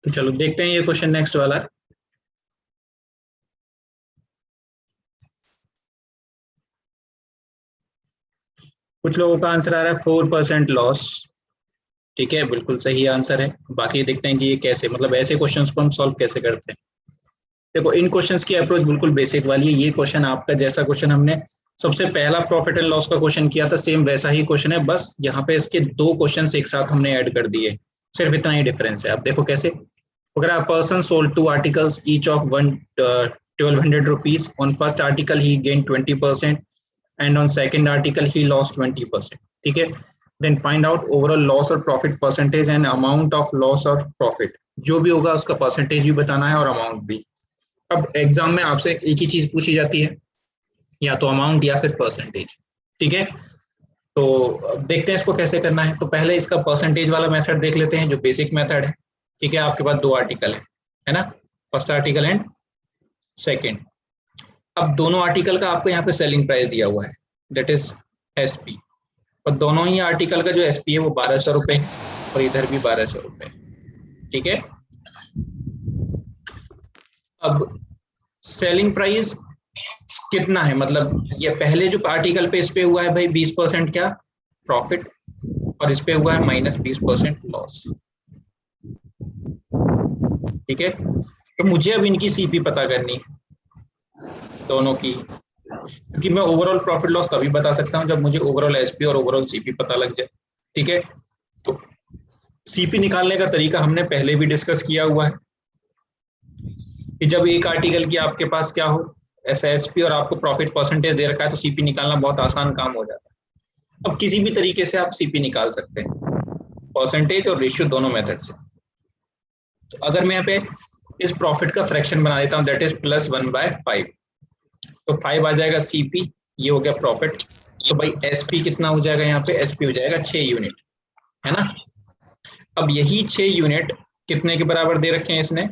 तो चलो देखते हैं ये क्वेश्चन नेक्स्ट वाला। कुछ लोगों का आंसर आ रहा है 4% लॉस। ठीक है, बिल्कुल सही आंसर है। बाकी देखते हैं कि ये कैसे, मतलब ऐसे क्वेश्चंस को हम सॉल्व कैसे करते हैं। देखो, इन क्वेश्चंस की अप्रोच बिल्कुल बेसिक वाली है। ये क्वेश्चन आपका जैसा क्वेश्चन हमने सबसे पहला प्रॉफिट एंड लॉस का क्वेश्चन किया था, सेम वैसा ही क्वेश्चन है, बस यहाँ पे इसके दो क्वेश्चंस एक साथ हमने ऐड कर दिए। सिर्फ इतना ही डिफरेंस है। अब देखो कैसे। अगर a person sold two articles each of 1200 rupees. On first article he gained 20% and on second article he lost 20%. ठीक है, then find out overall loss or profit percentage and amount of loss or profit. जो भी होगा उसका percentage भी बताना है और अमाउंट भी। अब एग्जाम में आपसे एक ही चीज पूछी जाती है, या तो अमाउंट या फिर परसेंटेज। ठीक है, तो अब देखते हैं इसको कैसे करना है। तो पहले इसका परसेंटेज वाला मेथड देख लेते हैं, जो बेसिक मेथड है। ठीक है, आपके पास दो आर्टिकल है ना, फर्स्ट आर्टिकल एंड सेकंड। अब दोनों आर्टिकल का आपको यहाँ पे सेलिंग प्राइस दिया हुआ है, दैट इज एसपी। और दोनों ही आर्टिकल का जो एसपी है वो 1200 रुपए है और इधर भी 1200 रुपए। ठीक है, अब सेलिंग प्राइस कितना है, मतलब ये पहले जो आर्टिकल पे इस पे हुआ है भाई 20% क्या प्रॉफिट, और इस पे हुआ है -20% लॉस। ठीक है, तो मुझे अब इनकी सीपी पता करनी है दोनों की, क्योंकि मैं ओवरऑल प्रॉफिट लॉस तभी बता सकता हूं जब मुझे ओवरऑल एसपी और ओवरऑल सीपी पता लग जाए। ठीक है, तो सीपी निकालने का तरीका हमने पहले भी डिस्कस किया हुआ है कि जब एक आर्टिकल की आपके पास क्या हो ऐसा एसपी और आपको प्रॉफिट परसेंटेज दे रखा है तो सीपी निकालना बहुत आसान काम हो जाता है। अब किसी भी तरीके से आप सीपी निकाल सकते हैं, परसेंटेज और रेशियो दोनों मेथड से। तो अगर मैं यहाँ पे इस प्रॉफिट का फ्रैक्शन बना देता हूँ, दैट इज +1/5, तो 5 आ जाएगा सीपी, ये हो गया प्रॉफिट। तो भाई एसपी कितना हो जाएगा, यहाँ पे एसपी हो जाएगा 6 यूनिट, है ना। अब यही 6 यूनिट कितने के बराबर दे रखे हैं इसने,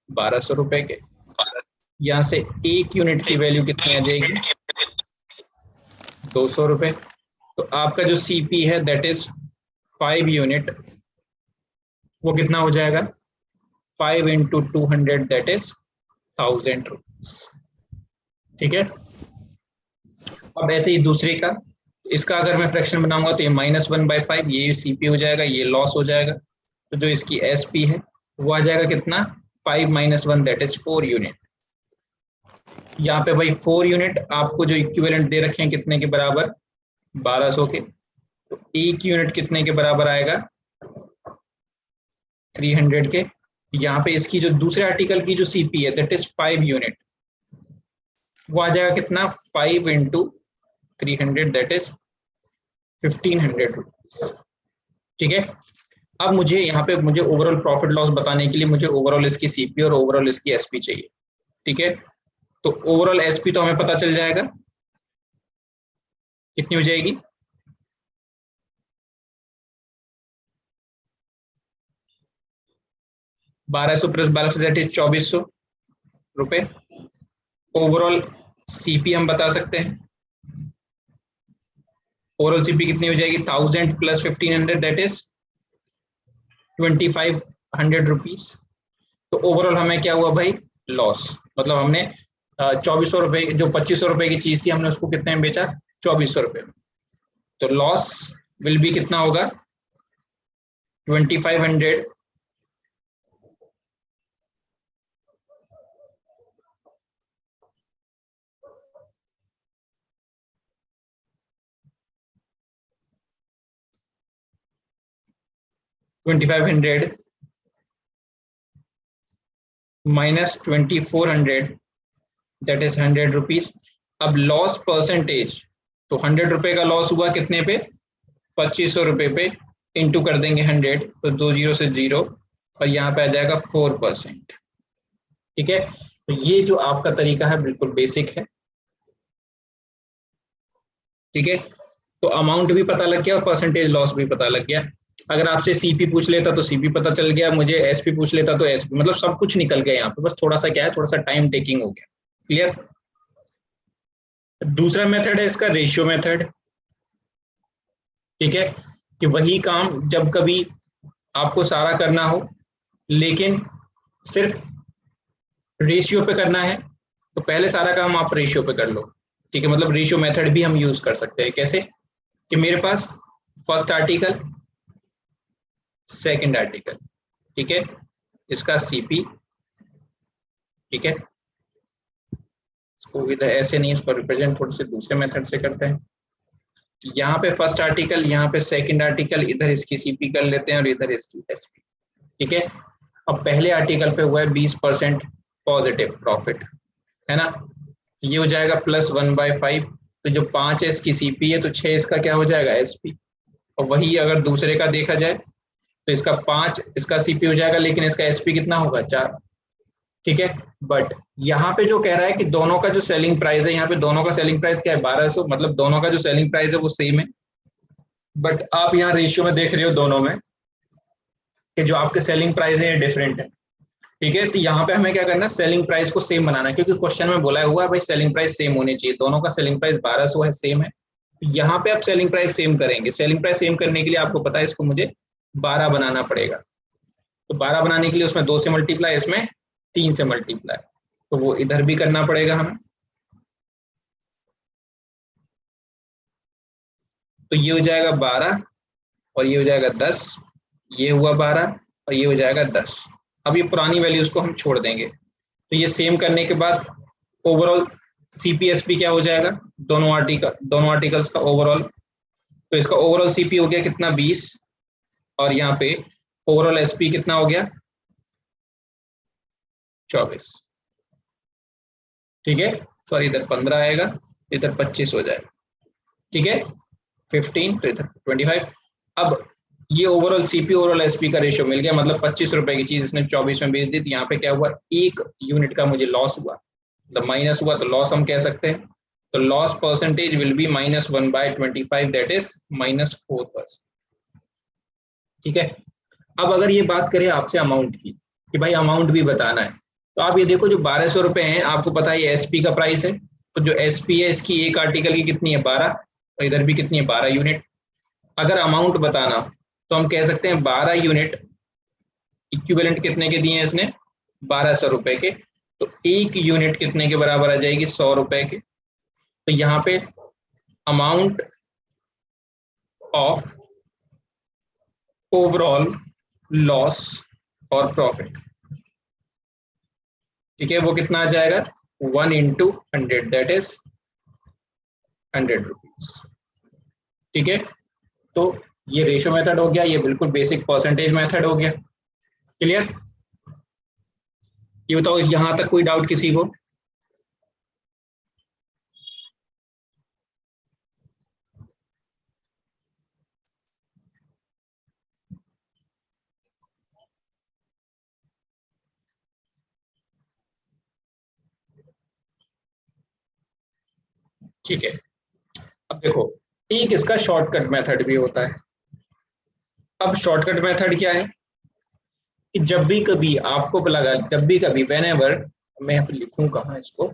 1200 रुपए के। यहाँ से एक यूनिट की वैल्यू कितनी आ जाएगी, 200 रुपए। तो आपका जो सीपी है दैट इज 5 यूनिट, वो कितना हो जाएगा, 5 इंटू 200 दैट इज 1000 रुपीज। ठीक है, अब ऐसे ही दूसरे का, इसका अगर मैं फ्रैक्शन बनाऊंगा तो ये -1/5, ये सीपी हो जाएगा, ये लॉस हो जाएगा। तो जो इसकी एसपी है वो आ जाएगा कितना, 5 - 1 दैट इज 4 यूनिट। यहाँ पे भाई 4 यूनिट आपको जो इक्विवेलेंट दे रखे हैं कितने के बराबर, 1200 के। तो एक यूनिट कितने के बराबर आएगा, 300 के। यहाँ पे इसकी जो दूसरे आर्टिकल की जो सीपी है दैट इज 5 यूनिट, वो आ जाएगा कितना, 5 इंटू 300 दैट इज 1500 रुपीज। ठीक है, अब मुझे यहाँ पे मुझे ओवरऑल प्रॉफिट लॉस बताने के लिए मुझे ओवरऑल इसकी सीपी और ओवरऑल इसकी एसपी चाहिए। ठीक है, तो ओवरऑल एसपी तो हमें पता चल जाएगा कितनी हो जाएगी, ₹1200 + 1200 दैट इज 2400 रुपए। ओवरऑल सीपी हम बता सकते हैं, ओवरऑल सीपी कितनी हो जाएगी, 1000 + 1500 दैट इज 2500 रुपीज। तो ओवरऑल हमें क्या हुआ भाई, लॉस। मतलब हमने 2400 रुपए, जो 2500 रुपए की चीज थी हमने उसको कितने में बेचा, 2400 रुपए में। तो लॉस विल बी कितना होगा, 2500 2500 - 2400 दैट इज 100 रुपीज। अब लॉस परसेंटेज, तो 100 रुपए का लॉस हुआ कितने पे, 2500 रुपए पे, इंटू कर देंगे 100, तो 2 जीरो से 0, और यहाँ पे आ जाएगा 4%। ठीक है, तो ये जो आपका तरीका है बिल्कुल बेसिक है। ठीक है, तो अमाउंट भी पता लग गया और परसेंटेज लॉस भी पता लग गया। अगर आपसे सीपी पूछ लेता तो सीपी पता चल गया, मुझे एसपी पूछ लेता तो एसपी, मतलब सब कुछ निकल गया यहाँ पे। बस थोड़ा सा क्या है, थोड़ा सा टाइम टेकिंग हो गया। क्लियर। दूसरा मेथड है इसका रेशियो मेथड। ठीक है, कि वही काम जब कभी आपको सारा करना हो लेकिन सिर्फ रेशियो पे करना है तो पहले सारा काम आप रेशियो पे कर लो, ठीक है। मतलब रेशियो मेथड भी हम यूज कर सकते हैं। कैसे कि मेरे पास फर्स्ट आर्टिकल, सेकंड आर्टिकल, ठीक है, इसका सीपी, ठीक है, इसको इधर ऐसे नहीं, इसको रिप्रेजेंट थोड़े से दूसरे मेथड से करते हैं। यहाँ पे फर्स्ट आर्टिकल, यहाँ पे सेकंड आर्टिकल, इधर इसकी सीपी कर लेते हैं और इधर इसकी एसपी, ठीक है। अब पहले आर्टिकल पे हुआ है 20% पॉजिटिव प्रॉफिट, है ना, ये हो जाएगा +1/5। तो जो 5s की सीपी है तो 6 इसका क्या हो जाएगा, एसपी। और वही अगर दूसरे का देखा जाए तो इसका 5 इसका सीपी हो जाएगा, लेकिन इसका एसपी कितना होगा, 4, ठीक है। बट यहाँ पे जो कह रहा है कि दोनों का जो सेलिंग प्राइस है, यहाँ पे दोनों का सेलिंग प्राइस क्या है, 1200, मतलब दोनों का जो सेलिंग प्राइस है वो सेम है। बट आप यहाँ रेशियो में देख रहे हो दोनों में कि जो आपके सेलिंग प्राइस है ये डिफरेंट है, ठीक है। तो यहाँ पे हमें क्या करना है, सेलिंग प्राइस को सेम बनाना है, क्योंकि क्वेश्चन में बोला हुआ है भाई सेलिंग प्राइस सेम होनी चाहिए, दोनों का सेलिंग प्राइस 1200 है, सेम है। यहाँ पे आप सेलिंग प्राइस सेम करेंगे। सेलिंग प्राइस सेम करने के लिए आपको पता है इसको मुझे 12 बनाना पड़ेगा। तो 12 बनाने के लिए उसमें 2 से मल्टीप्लाई, इसमें 3 से मल्टीप्लाई, तो वो इधर भी करना पड़ेगा हमें। तो ये हो जाएगा 12 और ये हो जाएगा 10, ये हुआ 12 और ये हो जाएगा 10। अब ये पुरानी वैल्यूज को हम छोड़ देंगे। तो ये सेम करने के बाद ओवरऑल सीपीएसपी क्या हो जाएगा, दोनों आर्टिकल्स का ओवरऑल। तो इसका ओवरऑल सीपी हो गया कितना, 20, और यहाँ पे ओवरऑल एसपी कितना हो गया, 24, ठीक है। सॉरी इधर 15 आएगा, इधर 25 हो जाएगा, ठीक है, 15 तो इधर 25। अब ये ओवरऑल सीपी ओवरऑल एसपी का रेशियो मिल गया, मतलब 25 रुपए की चीज इसने 24 में बेच दी। तो यहाँ पे क्या हुआ, 1 यूनिट का मुझे लॉस हुआ, मतलब माइनस हुआ, तो लॉस हम कह सकते हैं। तो loss percentage will be -1/25, that is -4%, ठीक है। अब अगर ये बात करें आपसे अमाउंट की कि भाई अमाउंट भी बताना है, तो आप ये देखो जो 1200 रुपए हैं, आपको पता है ये एसपी का प्राइस है। तो जो एसपी है इसकी एक आर्टिकल की कितनी है, 12, और इधर भी कितनी है, 12 यूनिट। अगर अमाउंट बताना तो हम कह सकते हैं 12 यूनिट इक्विवेलेंट कितने के दिए हैं इसने, 1200 रुपए के। तो एक यूनिट कितने के बराबर आ जाएगी, 100 रुपए के। तो यहाँ पे अमाउंट ऑफ ओवरऑल लॉस और प्रॉफिट, ठीक है, वो कितना आ जाएगा, 1 × 100, दैट इज 100 रुपीज, ठीक है। तो ये रेशियो मेथड हो गया, ये बिल्कुल बेसिक परसेंटेज मेथड हो गया। क्लियर, ये बताओ यहां तक कोई डाउट किसी को? ठीक है, अब देखो एक इसका शॉर्टकट मेथड भी होता है। अब शॉर्टकट मेथड क्या है कि जब भी कभी आपको लगा, जब भी कभी व्हेनेवर, मैं लिखूं कहाँ इसको,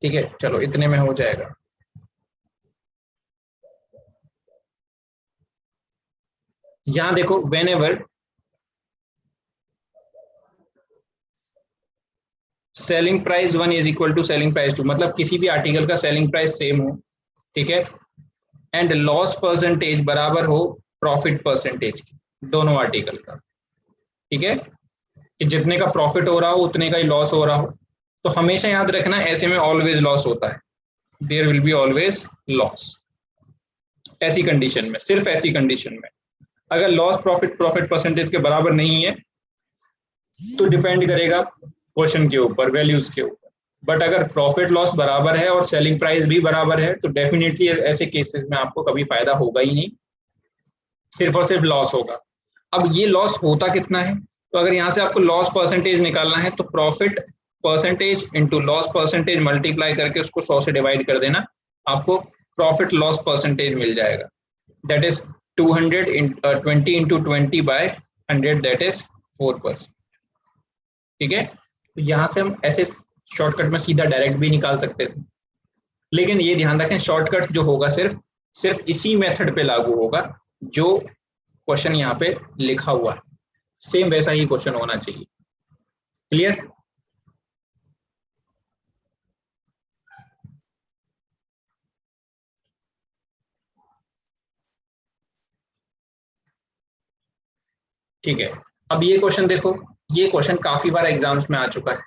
ठीक है, चलो इतने में हो जाएगा। यहां देखो whenever selling price 1 is equal to selling price 2, मतलब किसी भी आर्टिकल का सेलिंग प्राइस सेम हो, ठीक है, एंड लॉस परसेंटेज बराबर हो प्रॉफिट परसेंटेज की, दोनों आर्टिकल का, ठीक है, कि जितने का प्रॉफिट हो रहा हो उतने का ही लॉस हो रहा हो। तो हमेशा याद रखना ऐसे में ऑलवेज लॉस होता है, there will be always loss. ऐसी कंडीशन में, सिर्फ ऐसी कंडीशन में, अगर लॉस प्रॉफिट परसेंटेज के बराबर नहीं है तो डिपेंड करेगा क्वेश्चन के ऊपर, वैल्यूज के ऊपर। बट अगर प्रॉफिट लॉस बराबर है और सेलिंग प्राइस भी बराबर है तो डेफिनेटली ऐसे केसेस में आपको कभी फायदा होगा ही नहीं, सिर्फ और सिर्फ लॉस होगा। अब ये लॉस होता कितना है, तो अगर यहाँ से आपको लॉस परसेंटेज निकालना है तो profit percentage into loss percentage multiply करके उसको 100 से डिवाइड कर देना, आपको प्रॉफिट लॉस परसेंटेज मिल जाएगा, that is 20 into 20/100, that is 4%, ठीक है। तो यहाँ से हम ऐसे शॉर्टकट में सीधा डायरेक्ट भी निकाल सकते थे, लेकिन ये ध्यान रखें शॉर्टकट जो होगा सिर्फ इसी मेथड पे लागू होगा, जो क्वेश्चन यहाँ पे लिखा हुआ है सेम वैसा ही क्वेश्चन होना चाहिए। क्लियर? ठीक है, अब ये क्वेश्चन देखो, ये क्वेश्चन काफी बार एग्जाम्स में आ चुका है।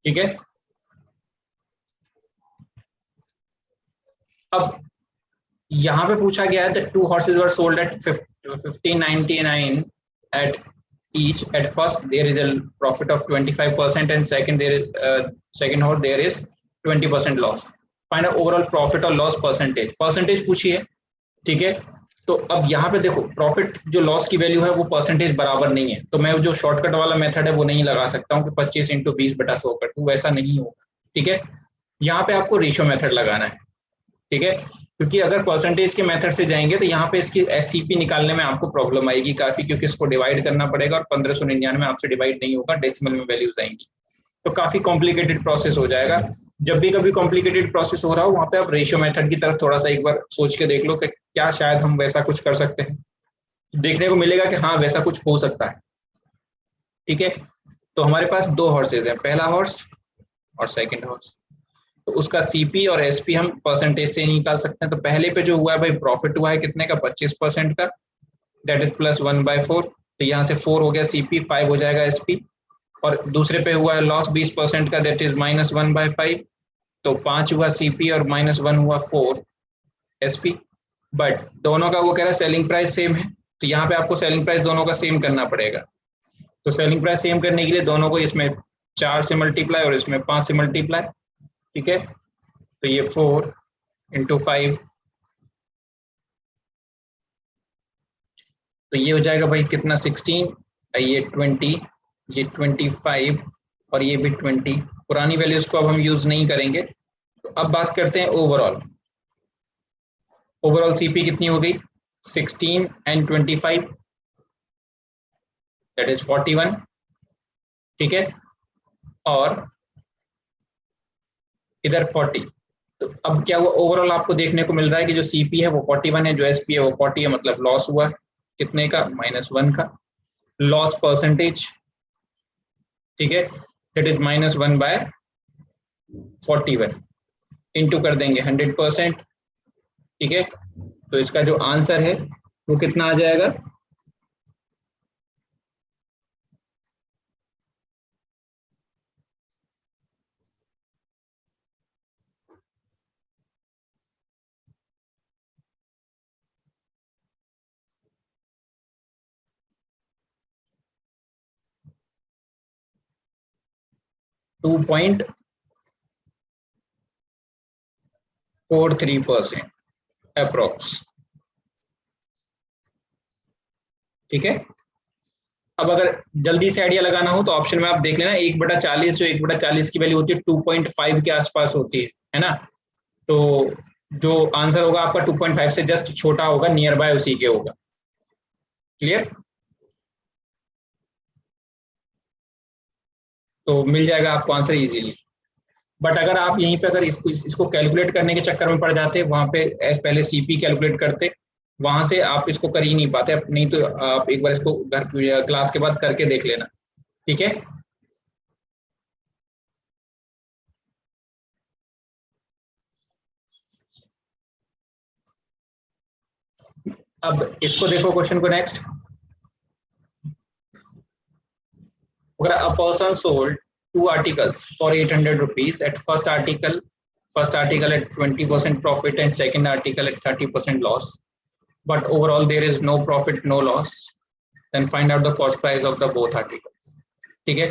ठीक है, अब यहाँ पे पूछा गया है the two horses were sold at 1599 at each. At first there is a profit of 25% and second there is second horse there is 20% loss. Find out overall profit or loss percentage. Percentage पूछी है। ठीक है, तो अब यहाँ पे देखो profit जो लॉस की वैल्यू है वो परसेंटेज बराबर नहीं है, तो मैं जो शॉर्टकट वाला मेथड है वो नहीं लगा सकता हूँ कि 25 इंटू 20/100 कर दूं, वैसा नहीं होगा। ठीक है, यहाँ पे आपको रेशियो मेथड लगाना है। ठीक है, क्योंकि अगर परसेंटेज के मेथड से जाएंगे तो यहाँ पे इसकी एससीपी निकालने में आपको प्रॉब्लम आएगी काफी, क्योंकि इसको डिवाइड करना पड़ेगा और 1599 आपसे डिवाइड नहीं होगा, डेसिमल में वैल्यूज आएंगी, तो काफी कॉम्प्लिकेटेड प्रोसेस हो जाएगा। जब भी कभी कॉम्प्लिकेटेड प्रोसेस हो रहा हो वहां पे आप रेशियो मेथड की तरफ थोड़ा सा एक बार सोच के देख लो कि क्या शायद हम वैसा कुछ कर सकते हैं, देखने को मिलेगा कि हाँ वैसा कुछ हो सकता है। ठीक है, तो हमारे पास दो हॉर्सेज हैं, पहला हॉर्स और सेकंड हॉर्स, तो उसका सीपी और एसपी हम परसेंटेज से निकाल सकते हैं। तो पहले पे जो हुआ है भाई प्रॉफिट हुआ है कितने का, 25% का, दैट इज +1/4, तो यहाँ से 4 हो गया सीपी, 5 हो जाएगा एसपी, और दूसरे पे हुआ है लॉस 20% का, दैट इज -1/5, तो 5 हुआ सीपी और -1 हुआ 4 एसपी। बट दोनों का वो कह रहा है सेलिंग प्राइस सेम है, तो यहाँ पे आपको सेलिंग प्राइस दोनों का सेम करना पड़ेगा। तो सेलिंग प्राइस सेम करने के लिए दोनों को इसमें 4 से मल्टीप्लाई और इसमें 5 से मल्टीप्लाई। ठीक है, तो ये 4 इंटू 5, तो ये हो जाएगा भाई कितना 16, ये 20, ये 25 और ये भी 20। पुरानी वैल्यूज को अब हम यूज नहीं करेंगे। तो अब बात करते हैं ओवरऑल। ओवरऑल सीपी कितनी हो गई, 16 एंड 25, दैट इज 41। ठीक है, और इधर 40। तो अब क्या हुआ, ओवरऑल आपको देखने को मिल रहा है कि जो सीपी है वो 41 है, जो एसपी है वो 40 है, मतलब लॉस हुआ कितने का, -1 का। लॉस परसेंटेज, ठीक है, दैट इज -1/41, इंटू कर देंगे 100%। ठीक है, तो इसका जो आंसर है वो कितना आ जाएगा, 2.43% अप्रोक्स। ठीक है, अब अगर जल्दी से आइडिया लगाना हो तो ऑप्शन में आप देख लेना 1/40, जो 1/40 की वैल्यू होती है 2.5 के आसपास होती है ना। तो जो आंसर होगा आपका 2.5 से जस्ट छोटा होगा, नियर बाय उसी के होगा। क्लियर? तो मिल जाएगा आपको आंसर इजीली। बट अगर आप यहीं पे अगर इसको कैलकुलेट करने के चक्कर में पड़ जाते, वहां पे पहले सीपी कैलकुलेट करते, वहां से आप इसको कर ही नहीं पाते। नहीं तो आप एक बार इसको घर क्लास के बाद करके देख लेना। ठीक है, अब इसको देखो क्वेश्चन को नेक्स्ट। अगर a person sold 2 articles for 800 rupees at first article at 20% profit and second article at 30% loss, but overall there is no profit no loss, then find out the cost price of the both articles. ठीक है,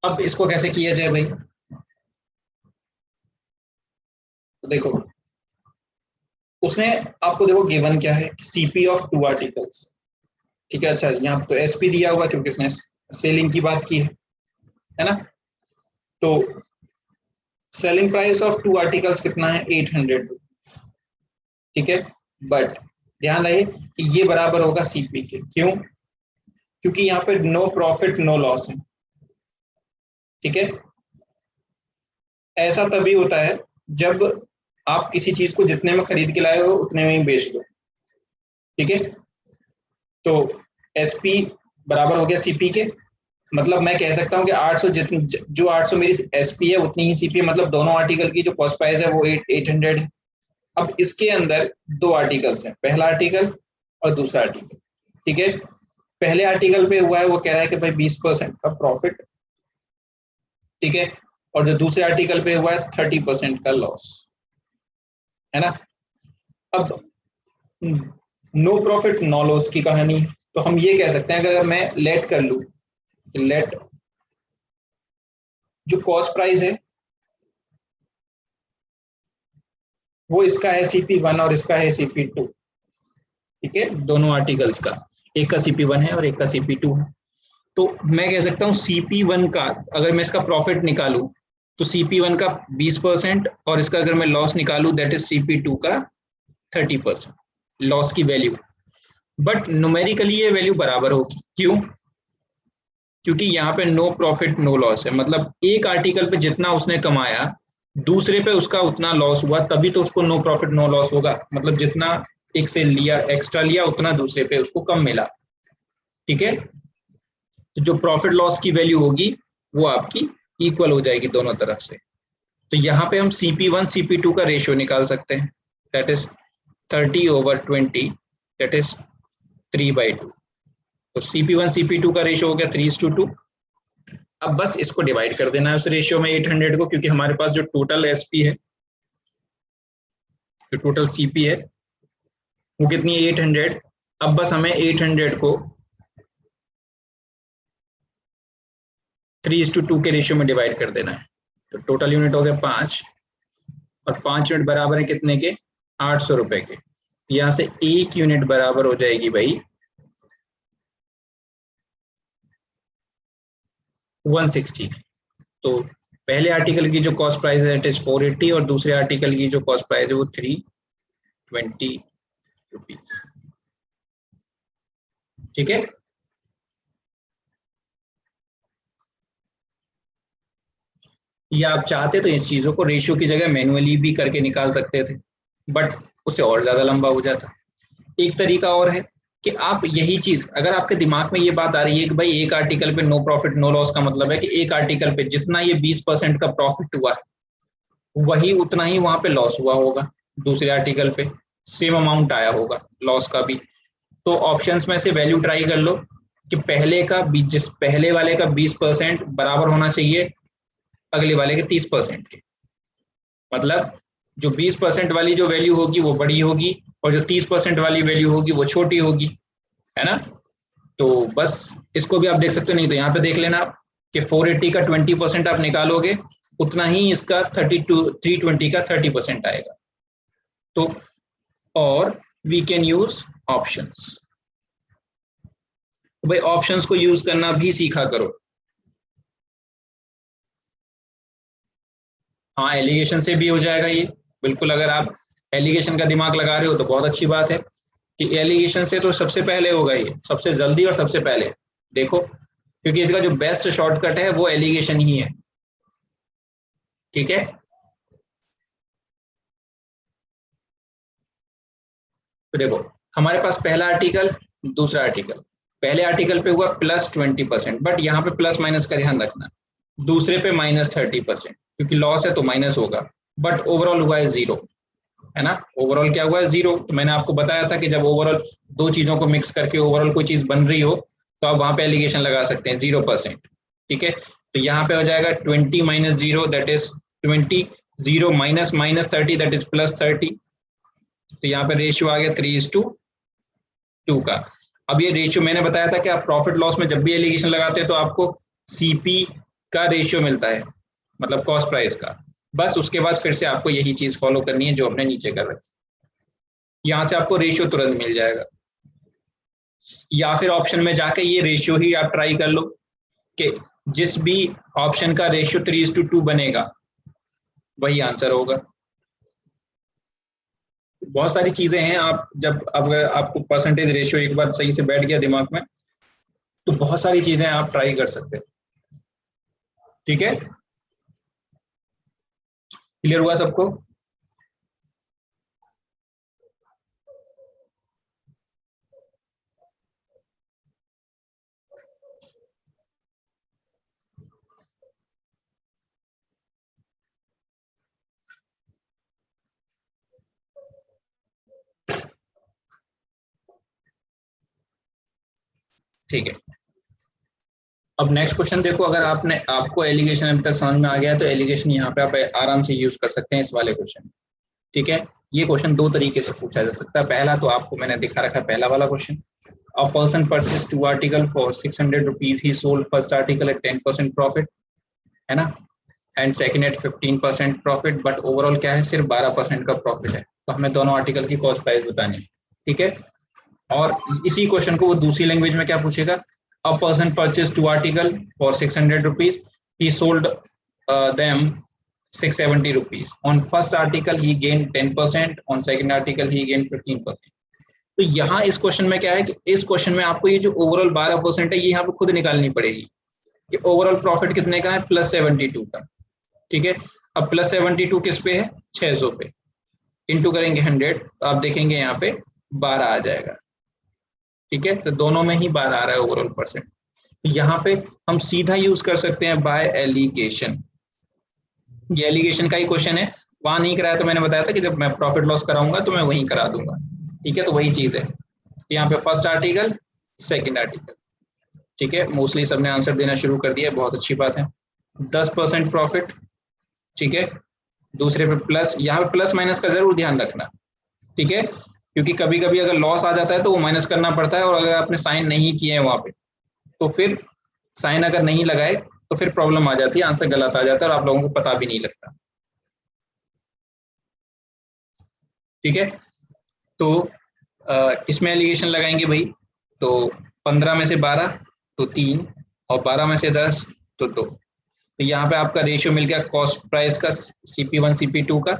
अब इसको कैसे किया जाए भाई, तो देखो उसने आपको देखो गिवन क्या है, सीपी ऑफ 2 आर्टिकल्स। ठीक है, अच्छा यहाँ तो एसपी दिया हुआ क्योंकि उसने सेलिंग की बात की है ना। तो सेलिंग प्राइस ऑफ 2 आर्टिकल्स कितना है, 800 रुपीज। ठीक है, बट ध्यान रहे कि ये बराबर होगा सीपी के, क्यों, क्योंकि यहाँ पे नो प्रॉफिट नो लॉस है। ठीक है, ऐसा तभी होता है जब आप किसी चीज को जितने में खरीद के लाए हो उतने में ही बेच दो। ठीक है, तो एसपी बराबर हो गया सीपी के, मतलब मैं कह सकता हूँ कि 800 जितनी जो 800 मेरी एसपी है उतनी ही सीपी, मतलब दोनों आर्टिकल की जो कॉस्ट प्राइस है वो 800 है। अब इसके अंदर दो आर्टिकल्स हैं, पहला आर्टिकल और दूसरा आर्टिकल। ठीक है, पहले आर्टिकल पे हुआ है वो कह रहा है कि भाई 20% का प्रॉफिट, ठीक है, और जो दूसरे आर्टिकल पे हुआ है 30% का लॉस, है ना। अब नो प्रॉफिट नो लॉस की कहानी, तो हम ये कह सकते हैं कि अगर मैं लेट कर लूं, लेट जो कॉस्ट प्राइस है वो इसका है CP1 और इसका है CP2। ठीक है, दोनों आर्टिकल्स का, एक का CP1 है और एक का CP2 है। तो मैं कह सकता हूँ CP1 का अगर मैं इसका प्रॉफिट निकालूं तो CP1 का 20% और इसका अगर मैं लॉस निकालूं दैट इज CP2 का 30% लॉस की वैल्यू। बट न्यूमेरिकली ये वैल्यू बराबर होगी, क्यों? क्योंकि यहाँ पे नो प्रॉफिट नो लॉस है, मतलब एक आर्टिकल पे जितना उसने कमाया दूसरे पे उसका उतना लॉस हुआ, तभी तो उसको नो प्रॉफिट नो लॉस होगा, मतलब जितना एक से लिया एक्स्ट्रा लिया उतना दूसरे पे उसको कम मिला। ठीक है, तो जो प्रॉफिट लॉस की वैल्यू होगी वो आपकी इक्वल हो जाएगी दोनों तरफ से। तो यहाँ पे हम CP1 CP2 का रेशियो निकाल सकते हैं, दैट इज 30/20, दैट इज 3/2। तो CP1 CP2 का रेशियो हो गया 3:2। अब बस इसको डिवाइड कर देना है उस रेशियो में 800 को, क्योंकि हमारे पास जो टोटल एसपी है, जो टोटल सीपी है वो कितनी है 800। अब बस हमें 800 को 3:2 के रेशियो में डिवाइड कर देना है। तो टोटल यूनिट हो गया 5 और 5 यूनिट बराबर है कितने के 800 रुपए के। यहाँ से एक यूनिट बराबर हो जाएगी भाई 160। तो पहले आर्टिकल की जो कॉस्ट प्राइस है इट इज 480 और दूसरे आर्टिकल की जो कॉस्ट प्राइस है वो 320 रुपीज। ठीक है, या आप चाहते तो इस चीजों को रेशियो की जगह मैनुअली भी करके निकाल सकते थे, बट उससे और ज्यादा लंबा हो जाता। एक तरीका और है कि आप यही चीज, अगर आपके दिमाग में ये बात आ रही है कि भाई एक आर्टिकल पे नो प्रॉफिट नो लॉस का मतलब है कि एक आर्टिकल पे जितना ये 20% का प्रॉफिट हुआ वही उतना ही वहां पे लॉस हुआ होगा, दूसरे आर्टिकल पे सेम अमाउंट आया होगा लॉस का भी। तो ऑप्शंस में से वैल्यू ट्राई कर लो कि पहले का जिस पहले वाले का 20% बराबर होना चाहिए अगले वाले के 30% के, मतलब जो 20% वाली जो वैल्यू होगी वो बड़ी होगी और जो 30% वाली वैल्यू होगी वो छोटी होगी, है ना। तो बस इसको भी आप देख सकते हो, नहीं तो यहाँ पे देख लेना आप कि 480 का 20% आप निकालोगे उतना ही इसका 320 का 30% आएगा। तो और वी कैन यूज ऑप्शंस, तो भाई ऑप्शंस को यूज करना भी सीखा करो। हाँ, एलिगेशन से भी हो जाएगा ये, बिल्कुल। अगर आप एलिगेशन का दिमाग लगा रहे हो तो बहुत अच्छी बात है कि एलिगेशन से तो सबसे पहले होगा, ये सबसे जल्दी और सबसे पहले देखो, क्योंकि इसका जो बेस्ट शॉर्टकट है वो एलिगेशन ही है। ठीक है, तो देखो हमारे पास पहला आर्टिकल दूसरा आर्टिकल, पहले आर्टिकल पे हुआ +20%, बट यहाँ पे प्लस माइनस का ध्यान रखना, दूसरे पे -30%, क्योंकि लॉस है तो माइनस होगा, बट ओवरऑल हुआ है 0, है ना। ओवरऑल क्या हुआ है 0। तो मैंने आपको बताया था कि जब ओवरऑल दो चीजों को मिक्स करके ओवरऑल कोई चीज बन रही हो तो आप वहां पे एलिगेशन लगा सकते हैं 0%। ठीक है, तो यहाँ पे हो जाएगा 20 - 0 that is 20, 0 minus -30 that is +30। तो यहाँ पे रेशियो आ गया 3:2 का। अब ये रेशियो मैंने बताया था कि आप प्रॉफिट लॉस में जब भी एलिगेशन लगाते हैं तो आपको सीपी का रेशियो मिलता है, मतलब कॉस्ट प्राइस का। बस उसके बाद फिर से आपको यही चीज फॉलो करनी है जो हमने नीचे कर रखी, यहाँ से आपको रेशियो तुरंत मिल जाएगा। या फिर ऑप्शन में जाके ये रेशियो ही आप ट्राई कर लो कि जिस भी ऑप्शन का रेशियो 3:2 बनेगा वही आंसर होगा। बहुत सारी चीजें हैं, आप जब अब आपको परसेंटेज रेशियो एक बार सही से बैठ गया दिमाग में तो बहुत सारी चीजें आप ट्राई कर सकते हैं। ठीक है, क्लियर हुआ सबको? ठीक है, अब नेक्स्ट क्वेश्चन देखो, अगर आपको एलिगेशन अभी तक समझ में आ गया तो एलिगेशन यहाँ पे आप आराम से यूज कर सकते हैं इस वाले क्वेश्चन। ठीक है, ये क्वेश्चन दो तरीके से पूछा जा सकता है। पहला तो आपको मैंने दिखा रखा है, पहला वाला question, a person purchase 2 article for 600 rupees, he sold first article at 10% profit, है ना, and second at 15% profit, but overall क्या है, सिर्फ 12% का प्रॉफिट है। तो हमें दोनों आर्टिकल की कॉस्ट प्राइस बतानी है। ठीक है, और इसी क्वेश्चन को वो दूसरी लैंग्वेज में क्या पूछेगा, अ person purchase 2 article for 600 rupees, he sold them 670 rupees. On first article he gained 10%, on second article he gained 15%. तो यहाँ इस क्वेश्चन में क्या है कि इस क्वेश्चन में आपको ये जो ओवरऑल 12% है ये यहाँ पे खुद निकालनी पड़ेगी कि ओवरऑल प्रॉफिट कितने का है, +72 का। ठीक है, अब +72 किस पे है, 600 पे, इंटू करेंगे 100 तो आप देखेंगे यहाँ पे 12 आ जाएगा। ठीक है, तो दोनों में ही 12 आ रहा है ओवरऑल परसेंट। यहाँ पे हम सीधा यूज कर सकते हैं बाय एलिगेशन। ये एलिगेशन का ही क्वेश्चन है, वहां नहीं कराया तो मैंने बताया था कि जब मैं प्रॉफिट लॉस कराऊंगा तो मैं वहीं करा दूंगा। ठीक है, तो वही चीज है, यहाँ पे फर्स्ट आर्टिकल सेकंड आर्टिकल। ठीक है, मोस्टली सबने आंसर देना शुरू कर दिया, बहुत अच्छी बात है। 10% प्रॉफिट, ठीक है, दूसरे पे प्लस, यहाँ पे प्लस माइनस का जरूर ध्यान रखना। ठीक है, क्योंकि कभी कभी अगर लॉस आ जाता है तो वो माइनस करना पड़ता है, और अगर आपने साइन नहीं किए हैं वहां पे तो फिर साइन अगर नहीं लगाए तो फिर प्रॉब्लम आ जाती है, आंसर गलत आ जाता है और आप लोगों को पता भी नहीं लगता। ठीक है, तो इसमें एलिगेशन लगाएंगे भाई, तो 15 में से 12 तो 3, और 12 में से 10 तो 2। तो यहाँ पे आपका रेशियो मिल गया कॉस्ट प्राइस का, CP1 CP2 का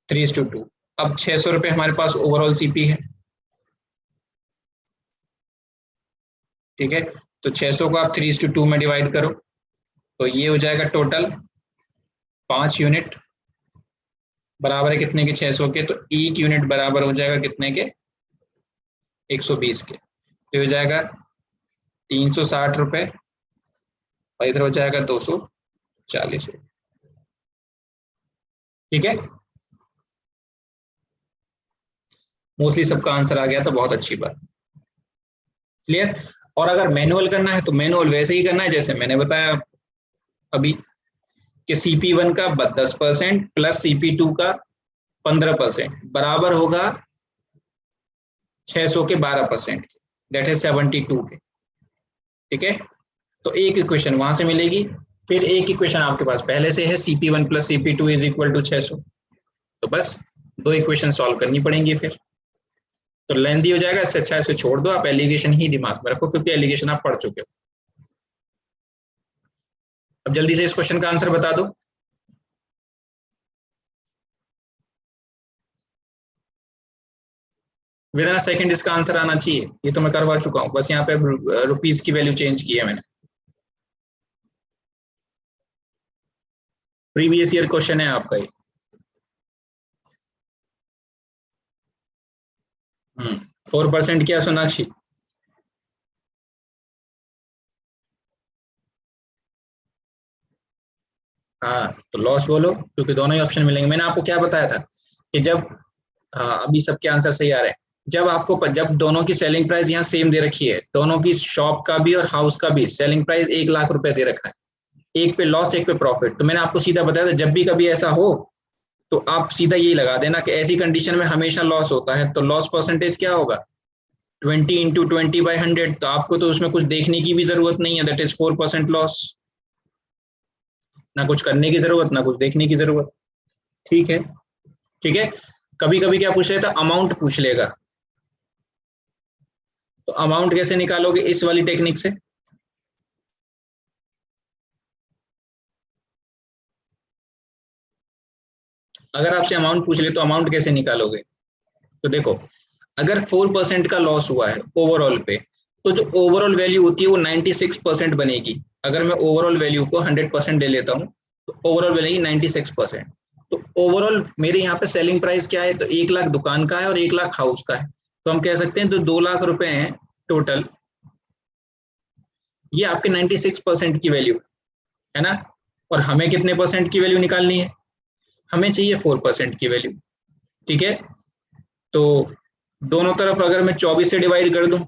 3:2। अब 600 रुपये हमारे पास ओवरऑल CP है। ठीक है, तो 600 को आप 3:2 में डिवाइड करो तो ये हो जाएगा टोटल 5 यूनिट, बराबर है कितने के, 600 के, तो 1 यूनिट बराबर हो जाएगा कितने के, 120 के। तो हो जाएगा 360 रुपये, और इधर हो जाएगा 240 रुपये। ठीक है, मोस्टली सबका आंसर आ गया तो बहुत अच्छी बात, क्लियर। और अगर मैनुअल करना है तो मैनुअल वैसे ही करना है जैसे मैंने बताया अभी, कि CP1 का 10% प्लस CP2 का 15% बराबर होगा 600 के 12% के, दैट इज 72 के। ठीक है, तो एक इक्वेशन वहां से मिलेगी, फिर एक इक्वेशन आपके पास पहले से है, CP1 plus CP2 is equal to 600। तो बस दो इक्वेशन सॉल्व करनी पड़ेंगी, फिर तो लेंथी हो जाएगा। इससे अच्छा इसे छोड़ दो, आप एलिगेशन ही दिमाग में रखो क्योंकि एलिगेशन आप पढ़ चुके हो। अब जल्दी से इस क्वेश्चन का आंसर बता दो। विद इन अ सेकंड इसका आंसर आना चाहिए, ये तो मैं करवा चुका हूँ, बस यहाँ पे रुपीज की वैल्यू चेंज की है मैंने। प्रीवियस ईयर क्वेश्चन है आपका ये। 4% क्या सोनाक्षी? हाँ, तो लॉस बोलो क्योंकि दोनों ही ऑप्शन मिलेंगे। मैंने आपको क्या बताया था कि जब, हाँ अभी सबके आंसर सही आ रहे हैं, जब दोनों की सेलिंग प्राइस यहाँ सेम दे रखी है, दोनों की शॉप का भी और हाउस का भी सेलिंग प्राइस 1 लाख रुपए दे रखा है, एक पे लॉस एक पे प्रॉफिट, तो मैंने आपको सीधा बताया था जब भी कभी ऐसा हो तो आप सीधा यही लगा देना कि ऐसी कंडीशन में हमेशा लॉस होता है, तो लॉस परसेंटेज क्या होगा, 20 इंटू 20/100। तो आपको तो उसमें कुछ देखने की भी जरूरत नहीं है, दैट इज 4% लॉस, ना कुछ करने की जरूरत ना कुछ देखने की जरूरत। ठीक है, ठीक है। कभी कभी क्या पूछ लेता, अमाउंट पूछ लेगा, तो अमाउंट कैसे निकालोगे, इस वाली टेक्निक से। अगर आपसे अमाउंट पूछ ले तो अमाउंट कैसे निकालोगे, तो देखो अगर 4% का लॉस हुआ है ओवरऑल पे, तो जो ओवरऑल वैल्यू होती है वो 96% बनेगी। अगर मैं ओवरऑल वैल्यू को 100% ले लेता हूँ तो ओवरऑल बनेगी 96%। तो ओवरऑल मेरे यहाँ पे सेलिंग प्राइस क्या है, तो 1 लाख दुकान का है और 1 लाख हाउस का है, तो हम कह सकते हैं तो 2 लाख रुपए हैं टोटल, ये आपके 96% की वैल्यू है ना। और हमें कितने परसेंट की वैल्यू निकालनी है, हमें चाहिए 4% की वैल्यू। ठीक है, तो दोनों तरफ अगर मैं 24 से डिवाइड कर दूं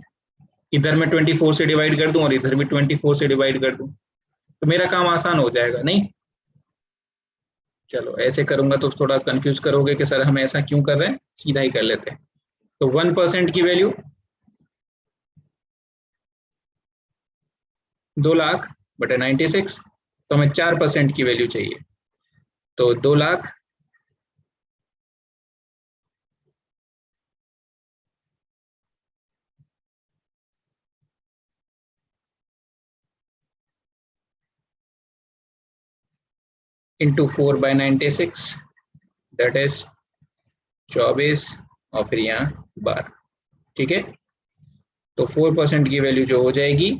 इधर मैं 24 से डिवाइड कर दूं और इधर भी 24 से डिवाइड कर दूं, तो मेरा काम आसान हो जाएगा नहीं। चलो ऐसे करूंगा तो थोड़ा कंफ्यूज करोगे कि सर हम ऐसा क्यों कर रहे हैं, सीधा ही कर लेते हैं। तो 1% की वैल्यू 2,00,000 बटे 96, तो हमें 4% की वैल्यू चाहिए, तो 2,00,000 इंटू 4/96, दैट इज 24 और फिर यहाँ 12। ठीक है, तो 4% की वैल्यू जो हो जाएगी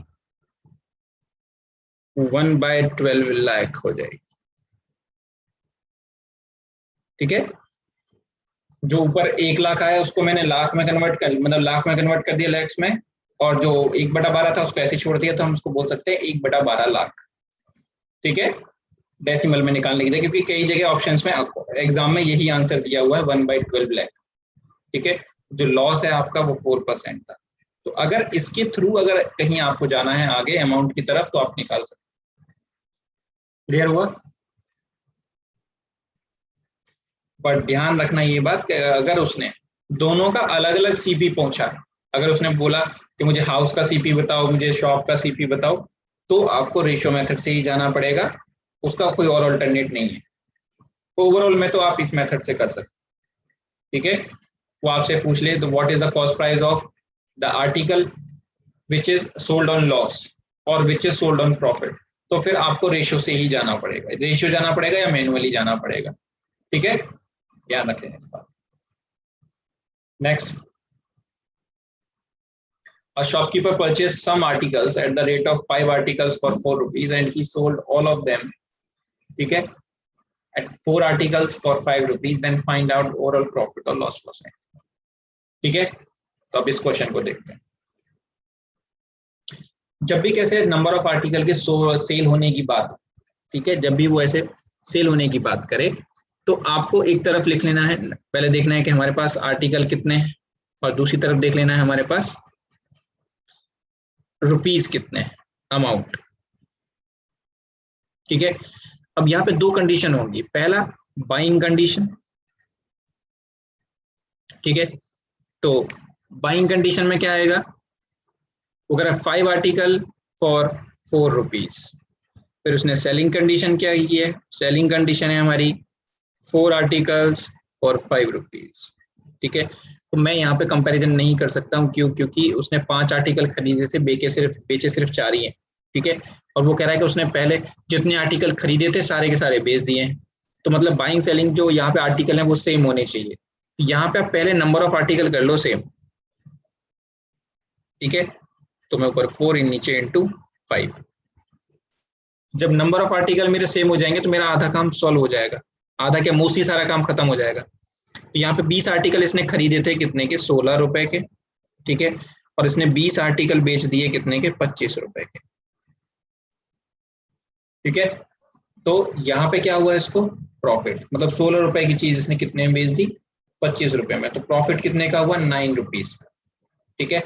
1/12 लाख हो जाएगी। ठीक है, जो ऊपर 1,00,000 आया उसको मैंने लाख में कन्वर्ट कर, मतलब लाख में कन्वर्ट कर दिया लैक्स में, और जो 1/12 था उसको ऐसे छोड़ दिया, तो हम उसको बोल सकते हैं 1/12 लाख। ठीक है, डेसिमल में निकालने के लिए, क्योंकि कई जगह ऑप्शंस में एग्जाम में यही आंसर दिया हुआ है 1/12 लाख। ठीक है, जो लॉस है आपका वो 4% था। तो अगर इसके थ्रू अगर कहीं आपको जाना है आगे अमाउंट की तरफ, तो आप निकाल सकते। क्लियर हुआ? पर ध्यान रखना ये बात कि अगर उसने दोनों का अलग अलग सीपी पहुंचा है, अगर उसने बोला कि मुझे हाउस का सीपी बताओ, मुझे शॉप का सीपी बताओ, तो आपको रेशियो मेथड से ही जाना पड़ेगा, उसका कोई और अल्टरनेट नहीं है। ओवरऑल में तो आप इस मेथड से कर सकते। ठीक है, वो आपसे पूछ ले तो what is the cost price of the article which is sold on loss और which is sold on profit, तो फिर आपको रेशियो से ही जाना पड़ेगा, रेशियो जाना पड़ेगा या मैनुअली जाना पड़ेगा। ठीक है, ध्यान रखें इस बात। Next, a shopkeeper purchased some articles at the rate of 5 articles for 4 rupees and he sold all of them, ठीक है, at 4 articles for 5 rupees, then find out overall profit or loss percent। ठीक है, तो अब इस question को देखते हैं। जब भी कैसे नंबर ऑफ आर्टिकल के सेल होने की बात, ठीक है, जब भी वो ऐसे सेल होने की बात करे, तो आपको एक तरफ लिख लेना है, पहले देखना है कि हमारे पास आर्टिकल कितने हैं, और दूसरी तरफ देख लेना है हमारे पास रुपीस कितने, अमाउंट। ठीक है, अब यहाँ पे दो कंडीशन होंगी, पहला बाइंग कंडीशन। ठीक है, तो बाइंग कंडीशन में क्या आएगा, अगर 5 आर्टिकल फॉर 4 रुपीज, फिर उसने सेलिंग कंडीशन क्या की है, सेलिंग कंडीशन है हमारी 4 आर्टिकल्स फॉर 5 रुपीज। ठीक है, तो मैं यहाँ पे कंपैरिजन नहीं कर सकता हूँ, क्यों, क्योंकि उसने 5 आर्टिकल खरीदे थे, बेचे सिर्फ 4 ही हैं। ठीक है, और वो कह रहा है कि उसने पहले जितने आर्टिकल खरीदे थे सारे के सारे बेच दिए हैं, तो मतलब बाइंग सेलिंग जो यहाँ पे आर्टिकल है वो सेम होने चाहिए। यहाँ पे आप पहले नंबर ऑफ आर्टिकल कर लो सेम। ठीक है, तो मैं ऊपर 4 इन नीचे इंटू 5, जब नंबर ऑफ आर्टिकल मेरे सेम हो जाएंगे तो मेरा आधा काम सॉल्व हो जाएगा, आधा क्या मोस्टली सारा काम खत्म हो जाएगा। तो यहाँ पे 20 आर्टिकल इसने खरीदे थे कितने के, 16 रुपए के। ठीक है, और इसने 20 आर्टिकल बेच दिए कितने के, 25 रुपए के। ठीक है, तो यहाँ पे क्या हुआ, इसको प्रॉफिट, मतलब 16 रुपए की चीज इसने कितने में बेच दी, 25 रुपए में, तो प्रॉफिट कितने का हुआ, 9 रुपीज का। ठीक है,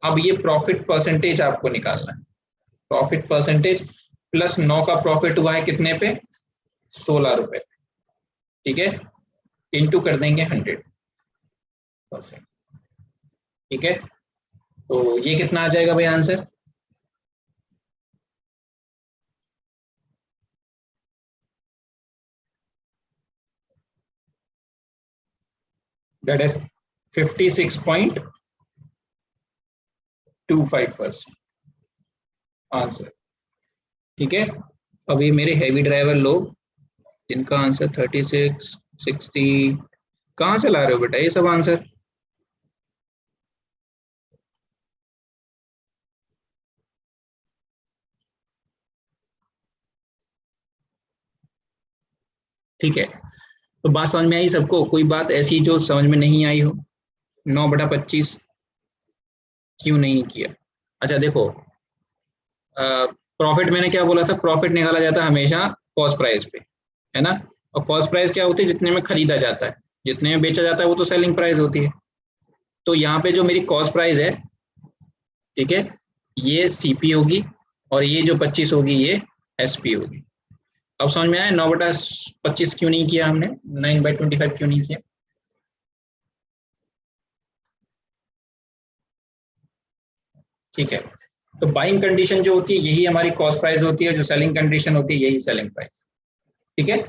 अब ये प्रॉफिट परसेंटेज आपको निकालना है, प्रॉफिट परसेंटेज प्लस 9 का प्रॉफिट हुआ है कितने पे, 16 रुपए। ठीक है, इंटू कर देंगे 100%। ठीक है, तो ये कितना आ जाएगा भाई आंसर, दैट इज 56.25% आंसर। ठीक है, अभी मेरे हैवी ड्राइवर लोग जिनका आंसर 36, 60, कहाँ से ला रहे हो बेटा ये सब आंसर। ठीक है, तो बात समझ में आई सबको, कोई बात ऐसी जो समझ में नहीं आई हो, 9/25 क्यों नहीं किया। अच्छा देखो, प्रॉफिट मैंने क्या बोला था, प्रॉफिट निकाला जाता है हमेशा कॉस्ट प्राइस पे, है ना, और कॉस्ट प्राइस क्या होती है, जितने में खरीदा जाता है, जितने में बेचा जाता है वो तो सेलिंग प्राइस होती है। तो यहाँ पे जो मेरी कॉस्ट प्राइस है, ठीक है, ये सीपी होगी और ये जो 25 होगी ये एसपी होगी। अब समझ में आया 9/25 क्यों नहीं किया हमने, 9/25 क्यों नहीं किया? ठीक है, तो बाइंग कंडीशन जो होती है यही हमारी कॉस्ट प्राइस होती है, जो सेलिंग कंडीशन होती है यही सेलिंग प्राइस। ठीक है,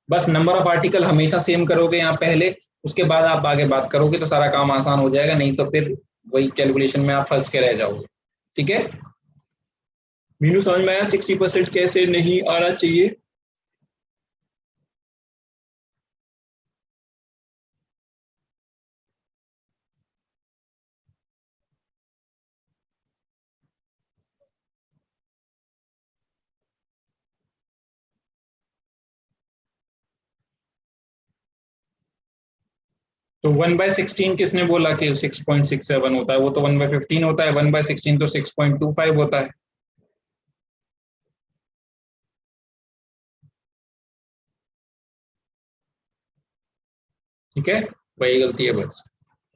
बस नंबर ऑफ आर्टिकल हमेशा सेम करोगे यहाँ पहले, उसके बाद आप आगे बात करोगे तो सारा काम आसान हो जाएगा, नहीं तो फिर वही कैलकुलेशन में आप फंस के रह जाओगे। ठीक है, मीनू समझ में आया 60% कैसे नहीं आना चाहिए? तो 1/16 किसने बोला कि 6.67 होता है? वो तो 1/15 होता है, 1/16 तो 6.25 होता है। ठीक है, वही गलती है बस,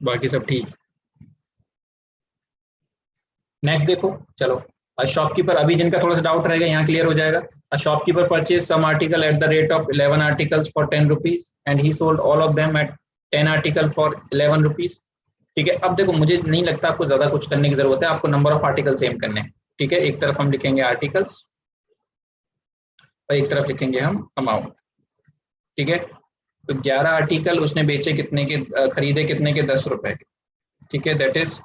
बाकी सब ठीक। नेक्स्ट देखो, चलो, अ शॉपकीपर, अभी जिनका थोड़ा सा डाउट रहेगा यहाँ क्लियर हो जाएगा। A shopkeeper purchase some article at the rate of 11 articles for 10 rupees and he sold all of them at 10 article for 11 rupees. ठीक है, अब देखो मुझे नहीं लगता आपको ज्यादा कुछ करने की जरूरत है, आपको नंबर ऑफ आर्टिकल सेम करने हैं। ठीक है, एक तरफ हम लिखेंगे आर्टिकल्स और एक तरफ लिखेंगे हम अमाउंट। ठीक है, तो 11 आर्टिकल उसने बेचे कितने के, खरीदे कितने के, 10 रुपए के। ठीक है, that is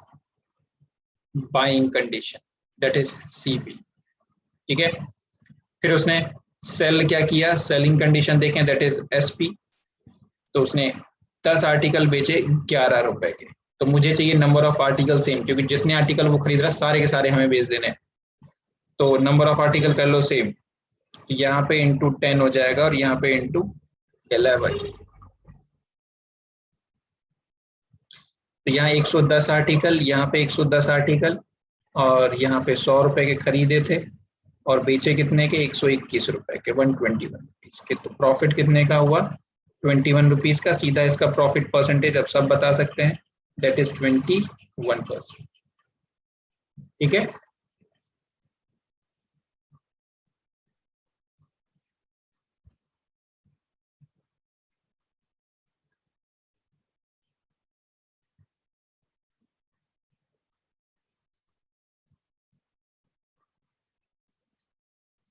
buying condition, that is CP. ठीक है, फिर उसने सेल क्या किया, सेलिंग कंडीशन देखें, दैट इज एसपी। तो उसने 10 आर्टिकल बेचे 11 रुपए के। तो मुझे चाहिए नंबर ऑफ आर्टिकल सेम, क्योंकि जितने आर्टिकल वो खरीद रहा है सारे के सारे हमें बेच देने हैं। तो नंबर ऑफ आर्टिकल कर लो सेम, यहाँ पे इंटू 10 हो जाएगा और यहाँ पे इंटू 11। तो यहाँ 110 आर्टिकल, यहाँ पे 110 आर्टिकल और यहाँ पे 100 रुपए के खरीदे थे और बेचे कितने के, 121 रुपए के, 121 रुपीज के। तो प्रॉफिट कितने का हुआ, 21 रुपीज का। सीधा इसका प्रॉफिट परसेंटेज अब सब बता सकते हैं, दैट इज 21%। ठीक है,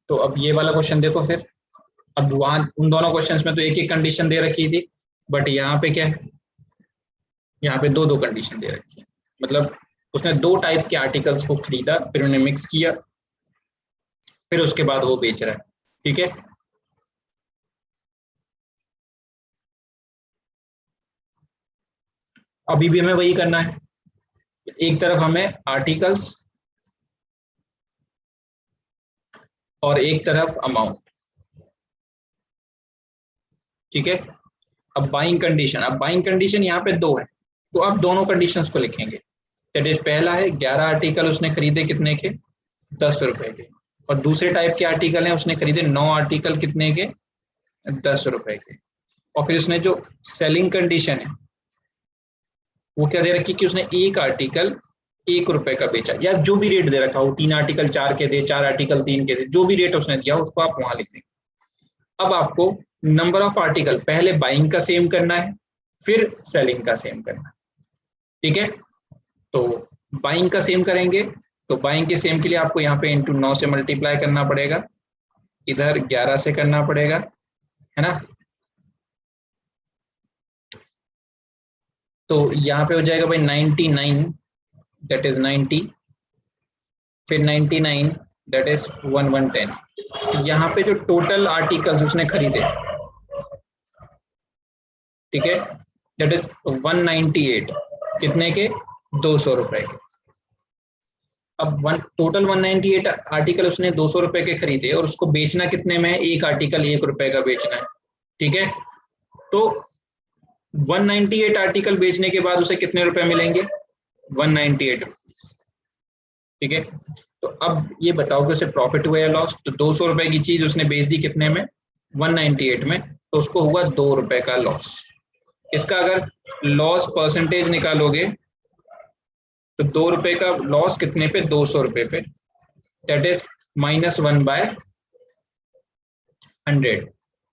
तो अब ये वाला क्वेश्चन देखो फिर। अब वहां उन दोनों क्वेश्चंस में तो एक एक कंडीशन दे रखी थी, बट यहाँ पे क्या है, यहाँ पे दो दो कंडीशन दे रखी है। मतलब उसने दो टाइप के आर्टिकल्स को खरीदा, फिर उन्हें मिक्स किया, फिर उसके बाद वो बेच रहा है। ठीक है, अभी भी हमें वही करना है, एक तरफ हमें आर्टिकल्स और एक तरफ अमाउंट। ठीक है, अब बाइंग कंडीशन, अब बाइंग कंडीशन यहाँ पे दो है, तो अब दोनों कंडीशंस को लिखेंगे। दैट इज, पहला है 11 आर्टिकल उसने खरीदे कितने के, 10 रुपए के। और दूसरे टाइप के आर्टिकल हैं, उसने खरीदे 9 आर्टिकल कितने के, 10 रुपए के। और फिर उसने जो सेलिंग कंडीशन है वो क्या दे रखी कि उसने एक आर्टिकल 1 रुपए का बेचा, या जो भी रेट दे रखा हो, 3 आर्टिकल 4 के दे, 4 आर्टिकल 3 के दे, जो भी रेट उसने दिया उसको आप वहां लिख देंगे। अब आपको नंबर ऑफ आर्टिकल पहले बाइंग का सेम करना है, फिर सेलिंग का सेम करना है। ठीक है, तो बाइंग का सेम करेंगे, तो बाइंग के सेम के लिए आपको यहाँ पे इंटू 9 से मल्टीप्लाई करना पड़ेगा, इधर 11 से करना पड़ेगा, है ना। तो यहाँ पे हो जाएगा भाई 99, दैट इज 90, फिर 99, दैट इज 1110। यहाँ पे जो टोटल आर्टिकल्स उसने खरीदे, ठीक है, दैट इज 198, कितने के, 200 रुपए के। अब टोटल 198 आर्टिकल उसने 200 रुपए के खरीदे और उसको बेचना कितने में है, एक आर्टिकल 1 रुपए का बेचना है। ठीक है, तो 198 आर्टिकल बेचने के बाद उसे कितने रुपए मिलेंगे, 198 रुपीज। ठीक है, तो अब ये बताओ कि उसे प्रॉफिट हुआ या लॉस। तो 200 रुपए की चीज उसने बेच दी कितने में, 198 में, तो उसको हुआ 2 रुपए का लॉस। इसका अगर लॉस परसेंटेज निकालोगे तो 2 रुपए का लॉस कितने पे, 200 रुपए पे, दैट इज -1/100,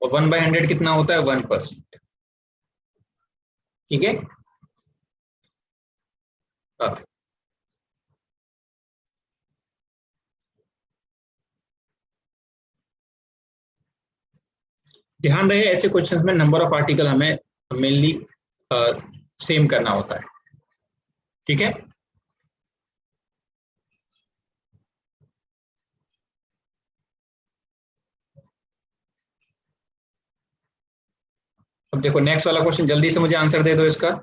और 1/100 कितना होता है, 1%। ठीक है, ध्यान रहे ऐसे क्वेश्चंस में नंबर ऑफ आर्टिकल हमें मेनली सेम करना होता है। ठीक है, अब देखो नेक्स्ट वाला क्वेश्चन, जल्दी से मुझे आंसर दे दो इसका।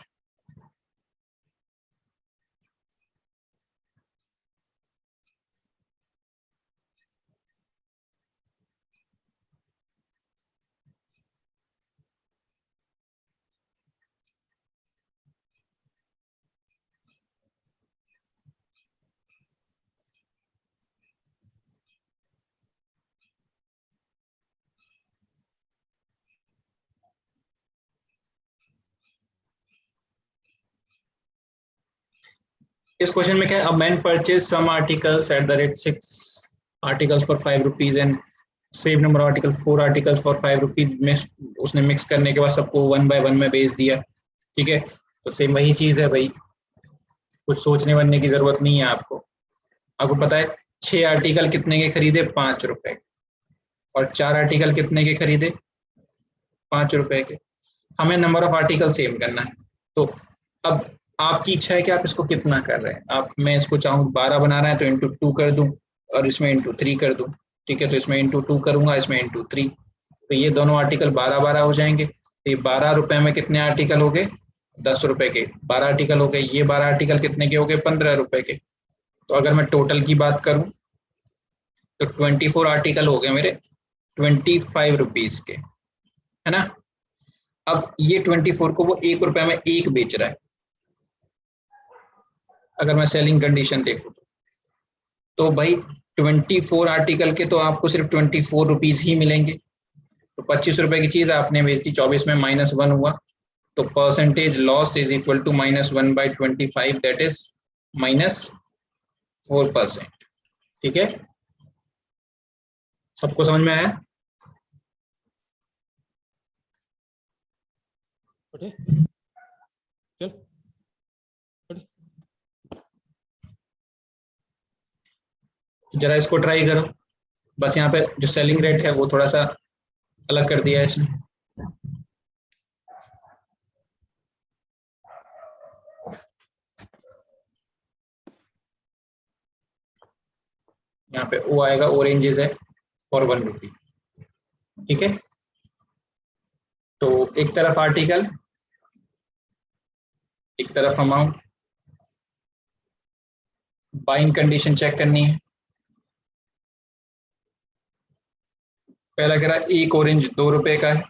इस क्वेश्चन में क्या है, a man purchase some articles at the rate 6 articles for 5 rupees and same number article 4 articles for 5 rupees. उसने मिक्स करने के बाद सबको 1/1 में बेच दिया। ठीक है, तो सेम वही चीज है भाई, कुछ सोचने बनने की जरूरत नहीं है आपको। आपको पता है 6 आर्टिकल कितने के खरीदे, 5 रुपए, और 4 आर्टिकल कितने के खरीदे, 5 रुपए के। हमें नंबर ऑफ आर्टिकल सेम करना है। तो अब आपकी इच्छा है कि आप इसको कितना कर रहे हैं। आप, मैं इसको चाहूँ 12 बना रहा है तो इंटू 2 कर दूं, और इसमें इंटू 3 कर दूं। ठीक है, तो इसमें इंटू 2 करूंगा, इसमें इंटू 3, तो ये दोनों आर्टिकल 12-12 हो जाएंगे। तो ये 12 रुपए में कितने आर्टिकल हो गए, 10 रुपए के 12 आर्टिकल हो गए। ये 12 आर्टिकल कितने के हो गए, 15 रुपए के। तो अगर मैं टोटल की बात करूं तो 24 आर्टिकल हो गए मेरे 25 रुपीज के, है ना। अब ये 24 को वो 1 रुपए में एक बेच रहा है। अगर मैं सेलिंग कंडीशन देखूं तो भाई 24 आर्टिकल के तो आपको सिर्फ 24 रुपीज ही मिलेंगे। तो 25 रुपए की चीज आपने बेच दी, 24 में -1 हुआ, तो percentage loss is equal to -1/25, that is -4%। ठीक है, सबको समझ में आया। चल जरा इसको ट्राई करो, बस यहाँ पे जो सेलिंग रेट है वो थोड़ा सा अलग कर दिया है इसने। यहाँ पे ओ आएगा, ऑरेंजेस है फॉर 1 रुपी। ठीक है, तो एक तरफ आर्टिकल, एक तरफ अमाउंट, बाइंग कंडीशन चेक करनी है। पहला कह रहा है एक ऑरेंज 2 रुपए का है,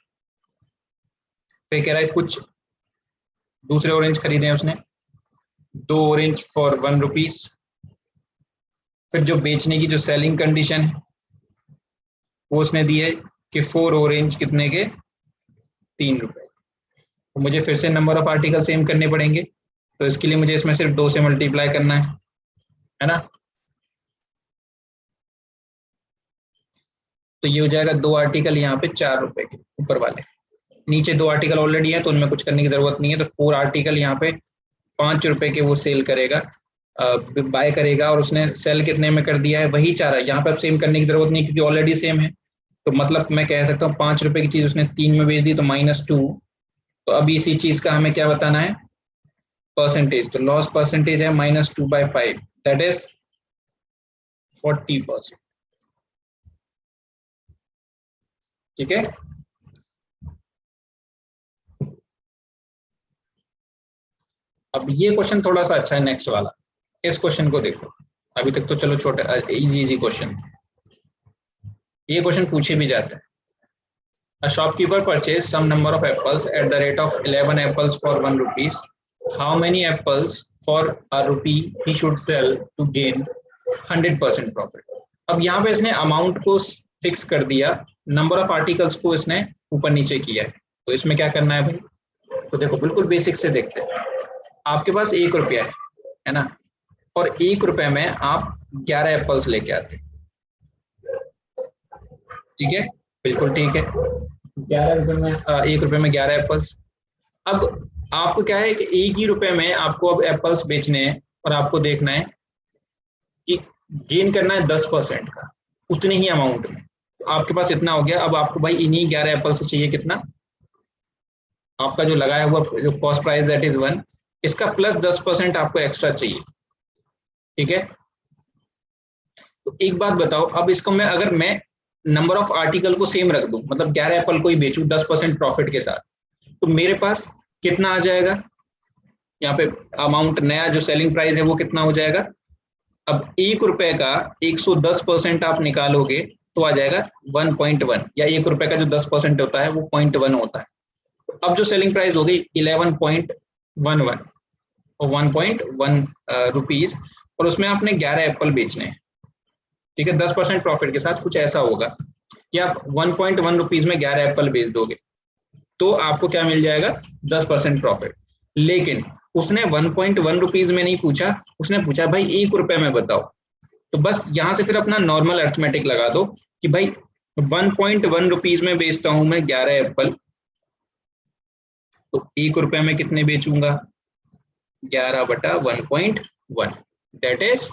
फिर कह रहा है कुछ दूसरे ऑरेंज खरीदे हैं उसने, 2 ऑरेंज फॉर 1 रुपीज। फिर जो बेचने की जो सेलिंग कंडीशन है वो उसने दी है कि 4 ऑरेंज कितने के, 3 रुपए। तो मुझे फिर से नंबर ऑफ आर्टिकल सेम करने पड़ेंगे, तो इसके लिए मुझे इसमें सिर्फ 2 से मल्टीप्लाई करना है ना। तो ये हो जाएगा 2 आर्टिकल यहाँ पे 4 रुपए के ऊपर वाले, नीचे 2 आर्टिकल ऑलरेडी है तो उनमें कुछ करने की जरूरत नहीं है। तो 4 आर्टिकल यहाँ पे 5 रुपए के वो सेल करेगा, बाय करेगा, और उसने सेल कितने में कर दिया है, वही 4 है। यहाँ पे अब सेम करने की जरूरत नहीं क्योंकि ऑलरेडी सेम है। तो मतलब मैं कह सकता हूँ 5 रुपए की चीज उसने 3 में बेच दी तो -2। तो अभी इसी चीज का हमें क्या बताना है, परसेंटेज। तो लॉस परसेंटेज है -2/5, दैट इज 40%। ठीक है, अब ये क्वेश्चन थोड़ा सा अच्छा है, नेक्स्ट वाला। इस क्वेश्चन को देखो, अभी तक तो चलो छोटा इजी इजी क्वेश्चन, ये क्वेश्चन पूछे भी जाते हैं। A shopkeeper purchased some number of apples at the rate of 11 apples for 1 rupees. How many apples for a rupee he should sell to gain 100% profit? अब यहाँ पे इसने अमाउंट को फिक्स कर दिया, नंबर ऑफ आर्टिकल्स को इसने ऊपर नीचे किया है। तो इसमें क्या करना है भाई, तो देखो बिल्कुल बेसिक से देखते हैं। आपके पास 1 रुपया है ना, और 1 रुपए में आप 11 एप्पल्स लेके आते, ठीक है, बिल्कुल ठीक है, 11 रुपए में 1 रुपए में 11 एप्पल्स। अब आपको क्या है कि 1 ही रुपए में आपको अब एप्पल्स बेचने हैं और आपको देखना है कि गेन करना है 10% का उतने ही अमाउंट में। तो आपके पास इतना हो गया, अब आपको भाई इन्हीं 11 एप्पल से चाहिए कितना, आपका जो लगाया हुआ जो कॉस्ट प्राइस दैट इज 1, इसका प्लस 10% आपको एक्स्ट्रा चाहिए, ठीक है। तो एक बात बताओ, अब इसको मैं अगर मैं नंबर ऑफ आर्टिकल को सेम रख दूं, मतलब 11 एप्पल को ही बेचूं 10% प्रॉफिट के साथ, तो मेरे पास कितना आ जाएगा, यहाँ पे अमाउंट नया जो सेलिंग प्राइस है वो कितना हो जाएगा। अब 1 रुपए का 110% आप निकालोगे तो आ जाएगा 1.1, या 1 रुपए का जो 10% होता है वो 0.1 होता है। तो अब जो सेलिंग प्राइस हो गई 11.11 और 1.1 रुपीज, और उसमें आपने 11 एप्पल बेचने हैं, ठीक है, 10% प्रॉफिट के साथ। कुछ ऐसा होगा कि आप 1.1 रुपीज में 11 एप्पल बेच दोगे तो आपको क्या मिल जाएगा, 10% प्रॉफिट। लेकिन उसने 1.1 रुपीज में नहीं पूछा, उसने पूछा भाई 1 रुपए में बताओ। तो बस यहां से फिर अपना नॉर्मल अर्थमेटिक लगा दो कि भाई 1.1 रुपीज में बेचता हूं मैं 11 एप्पल, तो 1 रुपए में कितने बेचूंगा, 11/1.1, दैट इज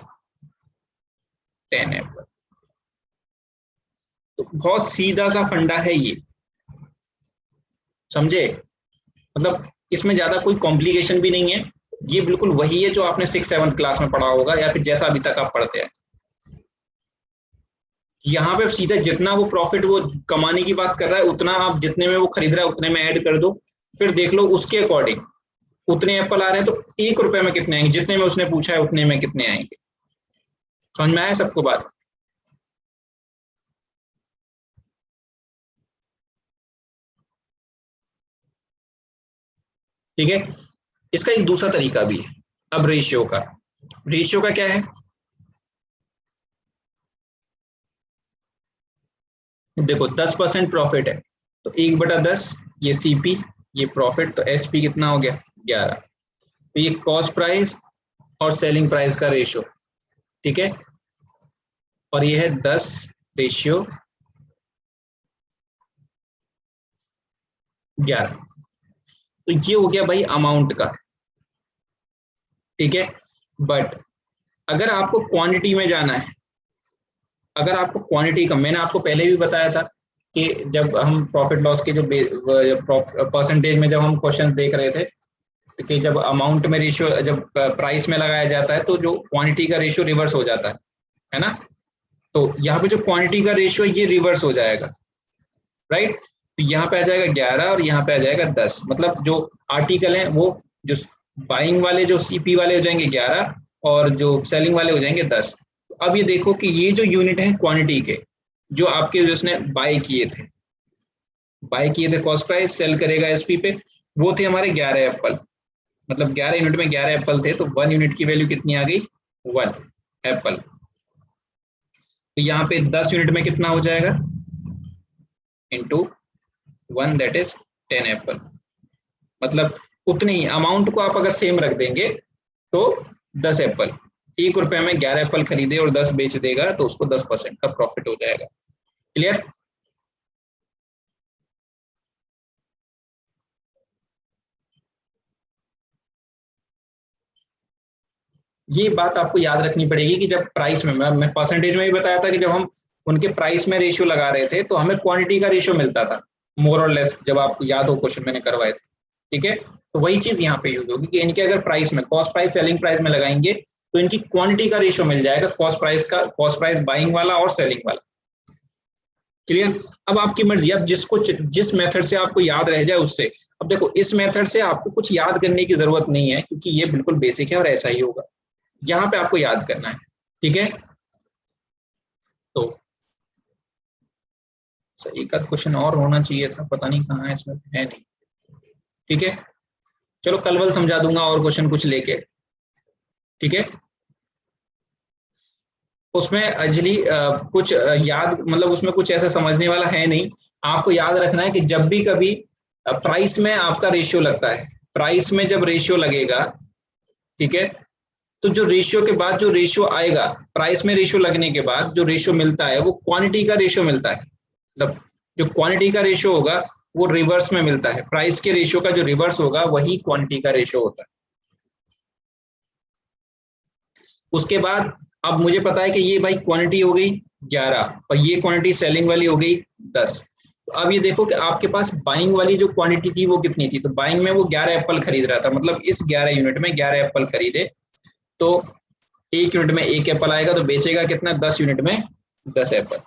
10 एप्पल। तो बहुत सीधा सा फंडा है ये, समझे, मतलब इसमें ज्यादा कोई कॉम्प्लिकेशन भी नहीं है, ये बिल्कुल वही है जो आपने 6-7 क्लास में पढ़ा होगा या फिर जैसा अभी तक आप पढ़ते हैं। यहाँ पे सीधा जितना वो प्रॉफिट वो कमाने की बात कर रहा है उतना आप जितने में वो खरीद रहा है उतने में ऐड कर दो, फिर देख लो उसके अकॉर्डिंग उतने एप्पल आ रहे हैं तो 1 रुपए में कितने आएंगे, जितने में उसने पूछा है उतने में कितने आएंगे। समझ में आया सबको बात। ठीक है, इसका एक दूसरा तरीका भी है। अब रेशियो का, रेशियो का क्या है, देखो 10% प्रॉफिट है तो 1/10 ये सीपी, ये प्रॉफिट, तो एचपी कितना हो गया 11। तो ये कॉस्ट प्राइस और सेलिंग प्राइस का रेशियो, ठीक है, और ये है 10/11। तो ये हो गया भाई अमाउंट का, ठीक है। बट अगर आपको क्वांटिटी में जाना है, अगर आपको क्वांटिटी का, मैंने आपको पहले भी बताया था कि जब हम प्रॉफिट लॉस के जो परसेंटेज में जब हम क्वेश्चन देख रहे थे कि जब अमाउंट में रेशियो जब प्राइस में लगाया जाता है तो जो क्वांटिटी का रेशियो रिवर्स हो जाता है ना। तो यहाँ पे जो क्वांटिटी का रेशियो ये रिवर्स हो जाएगा, राइट। तो यहाँ पे आ जाएगा 11 और यहाँ पे आ जाएगा 10, मतलब जो आर्टिकल है वो जो बाइंग वाले जो सीपी वाले हो जाएंगे 11 और जो सेलिंग वाले हो जाएंगे 10। तो अब ये देखो कि ये जो यूनिट है क्वांटिटी के जो आपके जिसने बाय किए थे कॉस्ट प्राइस सेल करेगा एसपी पे, वो थे हमारे 11 एप्पल, मतलब 11 यूनिट में 11 एप्पल थे, तो 1 यूनिट की वैल्यू कितनी आ गई 1 एप्पल। तो यहाँ पे 10 यूनिट में कितना हो जाएगा इंटू 1 दैट इज 10 एप्पल, मतलब उतने ही अमाउंट को आप अगर सेम रख देंगे तो 10 एप्पल, 1 रुपए में 11 एप्पल खरीदे और 10 बेच देगा तो उसको 10% का प्रॉफिट हो जाएगा। क्लियर। ये बात आपको याद रखनी पड़ेगी कि जब प्राइस में, मैं परसेंटेज में भी बताया था कि जब हम उनके प्राइस में रेशियो लगा रहे थे तो हमें क्वांटिटी का रेशियो मिलता था मोर और लेस, जब आपको याद हो क्वेश्चन मैंने करवाए थे, ठीक है। तो वही चीज यहाँ पे यूज होगी कि इनके अगर प्राइस में कॉस्ट प्राइस सेलिंग प्राइस में लगाएंगे तो इनकी क्वांटिटी का रेशियो मिल जाएगा, कॉस्ट प्राइस का, कॉस्ट प्राइस बाइंग वाला और सेलिंग वाला। क्लियर। अब आपकी मर्जी, अब जिसको जिस मेथड से आपको याद रह जाए उससे। अब देखो इस मेथड से आपको कुछ याद करने की जरूरत नहीं है क्योंकि ये बिल्कुल बेसिक है और ऐसा ही होगा, यहाँ पे आपको याद करना है, ठीक है। तो सर एक आध क्वेश्चन और होना चाहिए था, पता नहीं कहाँ है, इसमें है नहीं, ठीक है। चलो कल वल समझा दूंगा और क्वेश्चन कुछ लेके, ठीक है। उसमें अंजलि कुछ याद, मतलब उसमें कुछ ऐसा समझने वाला है नहीं। आपको याद रखना है कि जब भी कभी प्राइस में आपका रेशियो लगता है, प्राइस में जब रेशियो लगेगा, ठीक है, तो जो रेशियो के बाद जो रेशियो आएगा, प्राइस में रेशियो लगने के बाद जो रेशियो मिलता है वो क्वांटिटी का रेशियो मिलता है। मतलब जो क्वांटिटी का रेशियो होगा वो रिवर्स में मिलता है, प्राइस के रेशियो का जो रिवर्स होगा वही क्वांटिटी का रेशियो होता है। उसके बाद अब मुझे पता है कि ये भाई क्वांटिटी हो गई 11 और ये क्वांटिटी सेलिंग वाली हो गई 10। तो अब ये देखो कि आपके पास बाइंग वाली जो क्वांटिटी थी वो कितनी थी, तो बाइंग में वो 11 एप्पल खरीद रहा था, मतलब इस 11 यूनिट में 11 एप्पल खरीदे, तो 1 यूनिट में 1 एप्पल आएगा, तो बेचेगा कितना, 10 यूनिट में 10 एप्पल।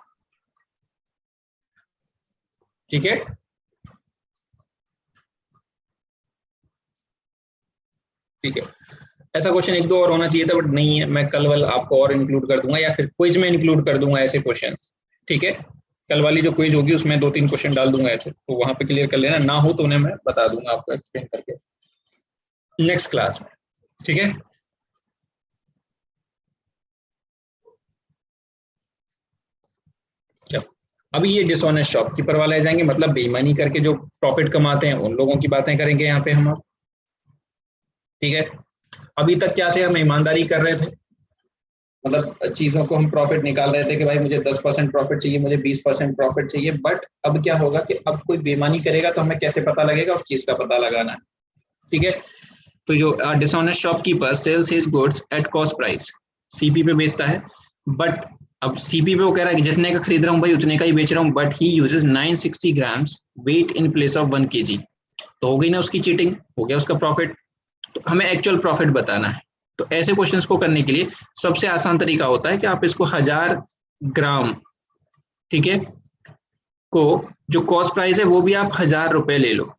ठीक है, ठीक है। ऐसा क्वेश्चन एक दो और होना चाहिए था बट नहीं है, मैं कल वाला आपको और इंक्लूड कर दूंगा या फिर क्विज में इंक्लूड कर दूंगा ऐसे क्वेश्चन। ठीक है, कल वाली जो क्विज होगी उसमें 2-3 क्वेश्चन डाल दूंगा ऐसे, तो वहां पे क्लियर कर लेना, ना हो तो उन्हें मैं बता दूंगा आपको एक्सप्लेन करके नेक्स्ट क्लास में। ठीक है, चलो अभी ये डिसऑनेस्ट शॉपकीपर वाले आ जाएंगे, मतलब बेईमानी करके जो प्रॉफिट कमाते हैं उन लोगों की बातें करेंगे यहाँ पे हम। ठीक है, अभी तक क्या थे, हम ईमानदारी कर रहे थे, मतलब चीजों को हम प्रॉफिट निकाल रहे थे कि भाई मुझे 10% प्रॉफिट चाहिए, मुझे 20% प्रॉफिट चाहिए, बट अब क्या होगा कि अब कोई बेईमानी करेगा तो हमें कैसे पता लगेगा, उस चीज का पता लगाना है। ठीक है, तो जो dishonest shopkeeper sells his goods at cost price, CP पे बेचता है, बट अब सीपी पे वो कह रहा है कि जितने का खरीद रहा हूँ भाई उतने का ही बेच रहा हूँ, but he uses 960 grams wait in place of 1 kg, तो हो गई ना उसकी चीटिंग, हो गया उसका प्रॉफिट। तो हमें एक्चुअल प्रॉफिट बताना है, तो ऐसे क्वेश्चंस को करने के लिए सबसे आसान तरीका होता है कि आप इसको 1000 ग्राम, ठीक है, को जो कॉस्ट प्राइस है वो भी आप 1000 रुपए ले लो,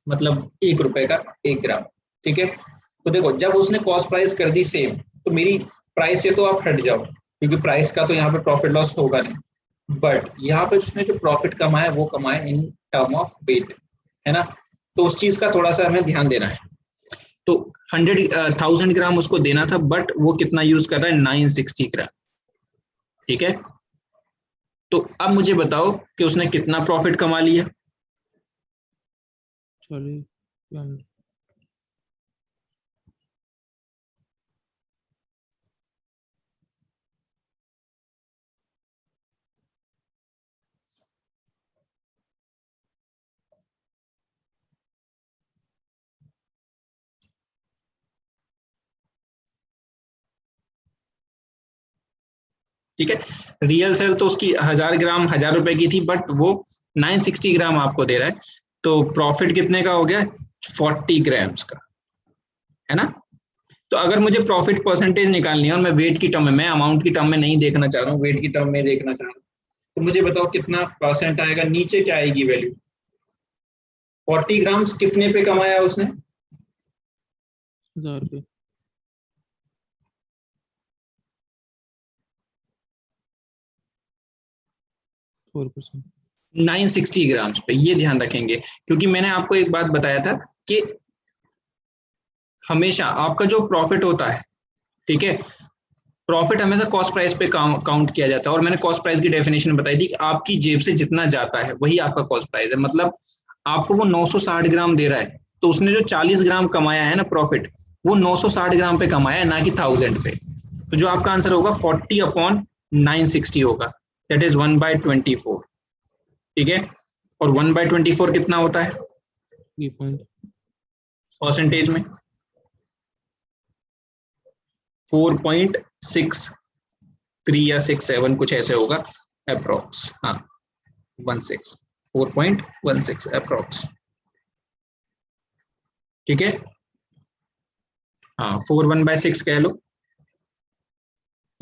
मतलब 1 रुपए का 1 ग्राम। ठीक है, तो देखो जब उसने कॉस्ट प्राइस कर दी सेम, तो मेरी प्राइस से तो आप हट जाओ क्योंकि प्राइस का तो यहाँ पे प्रॉफिट लॉस होगा नहीं, बट यहाँ पे उसने जो प्रॉफिट कमाया वो कमाया इन टर्म ऑफ वेट, है ना, तो उस चीज का थोड़ा सा हमें ध्यान देना है। तो 1000 ग्राम उसको देना था, बट वो कितना यूज कर रहा है, 960 ग्राम। ठीक है, तो अब मुझे बताओ कि उसने कितना प्रॉफिट कमा लिया। चलिए, ठीक है, रियल सेल तो उसकी 1000 ग्राम 1000 रुपए की थी, बट वो 960 ग्राम आपको दे रहा है, तो प्रॉफिट कितने का हो गया, 40 ग्राम्स का, है ना। तो अगर मुझे प्रॉफिट परसेंटेज निकालनी है और मैं वेट की टर्म में, मैं अमाउंट की टर्म में नहीं देखना चाह रहा हूँ, वेट की टर्म में देखना चाह रहा हूँ, तो मुझे बताओ कितना परसेंट आएगा, नीचे क्या आएगी वैल्यू, 40 ग्राम्स कितने पे कमाया उसने, 1000 रुपये, 4%। 960 ग्राम्स पे, ये ध्यान रखेंगे क्योंकि मैंने आपको एक बात बताया था कि हमेशा आपका जो प्रॉफिट होता है, ठीक है, प्रॉफिट हमेशा कॉस्ट प्राइस पे काउंट किया जाता है, और मैंने कॉस्ट प्राइस की डेफिनेशन बताई थी कि आपकी जेब से जितना जाता है वही आपका कॉस्ट प्राइस है, मतलब आपको वो 960 ग्राम दे रहा है, तो उसने जो 40 ग्राम कमाया है ना प्रॉफिट, वो 960 ग्राम पे कमाया है, ना कि 1000 पे। तो जो आपका आंसर होगा 40/960 होगा, दैट इज 1/24। ठीक है, और 1/24 कितना होता है ये पॉइंट परसेंटेज में, 4.63 या 67 कुछ ऐसे होगा अप्रोक्स, हाँ 16, 4.16 अप्रोक्स। ठीक है, हाँ 4/1/6 कह लो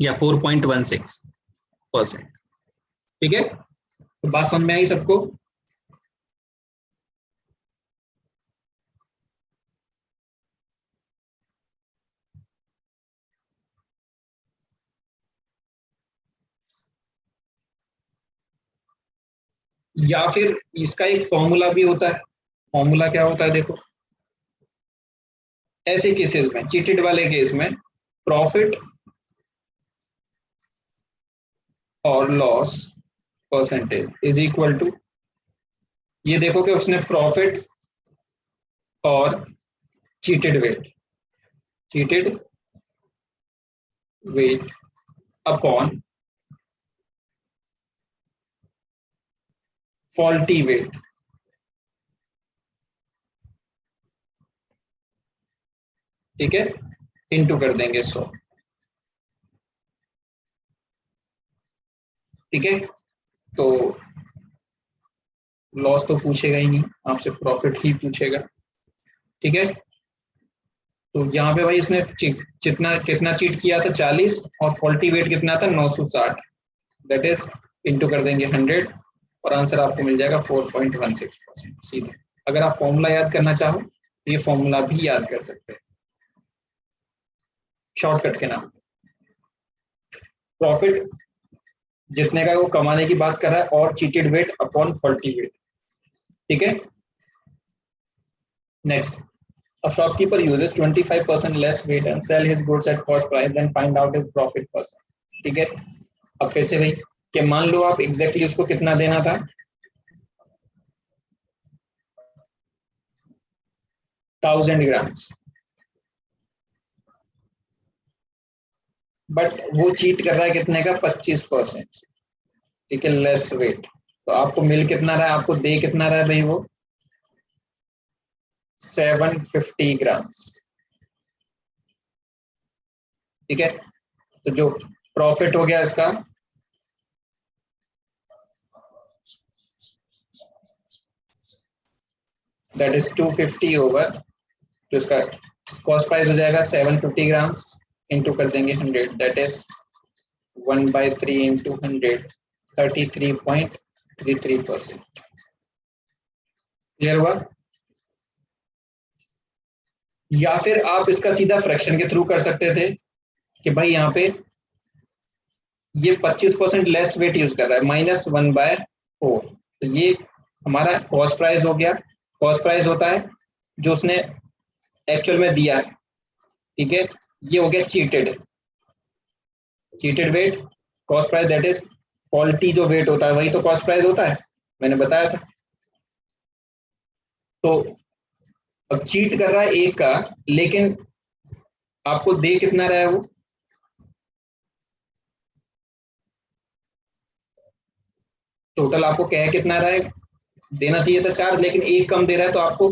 या 4.16%। ठीक है, तो बात समझ में आई सबको। या फिर इसका एक फॉर्मूला भी होता है, फॉर्मूला क्या होता है देखो, ऐसे केसेस में, चीटेड वाले केस में, प्रॉफिट और loss percentage is equal to, ये देखो कि उसने प्रॉफिट और cheated weight, cheated weight upon faulty weight, ठीक है, इनटू कर देंगे 100, ठीक है। तो लॉस तो पूछेगा ही नहीं, आपसे प्रॉफिट ही पूछेगा, ठीक है। तो यहाँ पे भाई इसने जितना कितना चीट किया था 40, और फॉल्टी वेट कितना था 960, दैट इज इनटू कर देंगे 100, और आंसर आपको मिल जाएगा 4.16% सीधे। अगर आप फॉर्मूला याद करना चाहो तो ये फॉर्मूला भी याद कर सकते हैं शॉर्टकट के नाम। प्रॉफिट जितने का वो कमाने की बात कर रहा है, और cheated weight upon faulty weight, ठीक है। Next, a shopkeeper uses 25% less weight and sell his goods at cost price, then find out his profit percent, ठीक है। अब फिर से भाई कि मान लो आप एग्जैक्टली उसको कितना देना था, 1000 ग्राम्स, बट वो चीट कर रहा है कितने का 25%, ठीक है, लेस वेट। तो आपको मिल कितना रहा है, आपको दे कितना रहा है भाई वो 750 ग्राम्स, ठीक है। तो जो प्रॉफिट हो गया इसका दैट इज 250 ओवर, जो इसका कॉस्ट प्राइस हो जाएगा 750 ग्राम्स, इंटू कर देंगे 100, दैट इज 1/3 इंटू 100, 33.33%। क्लियर हुआ? या फिर आप इसका सीधा फ्रैक्शन के थ्रू कर सकते थे कि भाई यहाँ पे ये 25% लेस वेट यूज कर रहा है, -1/4, तो ये हमारा कॉस्ट प्राइस हो गया। कॉस्ट प्राइस होता है जो उसने एक्चुअल में दिया है, ठीक है। ये हो गया cheated weight, cost price that is faulty जो वेट होता है वही तो कॉस्ट प्राइस होता है, मैंने बताया था। तो अब चीट कर रहा है एक का, लेकिन आपको दे कितना रहा है वो, टोटल आपको कह कितना रहा है, देना चाहिए था 4, लेकिन एक कम दे रहा है, तो आपको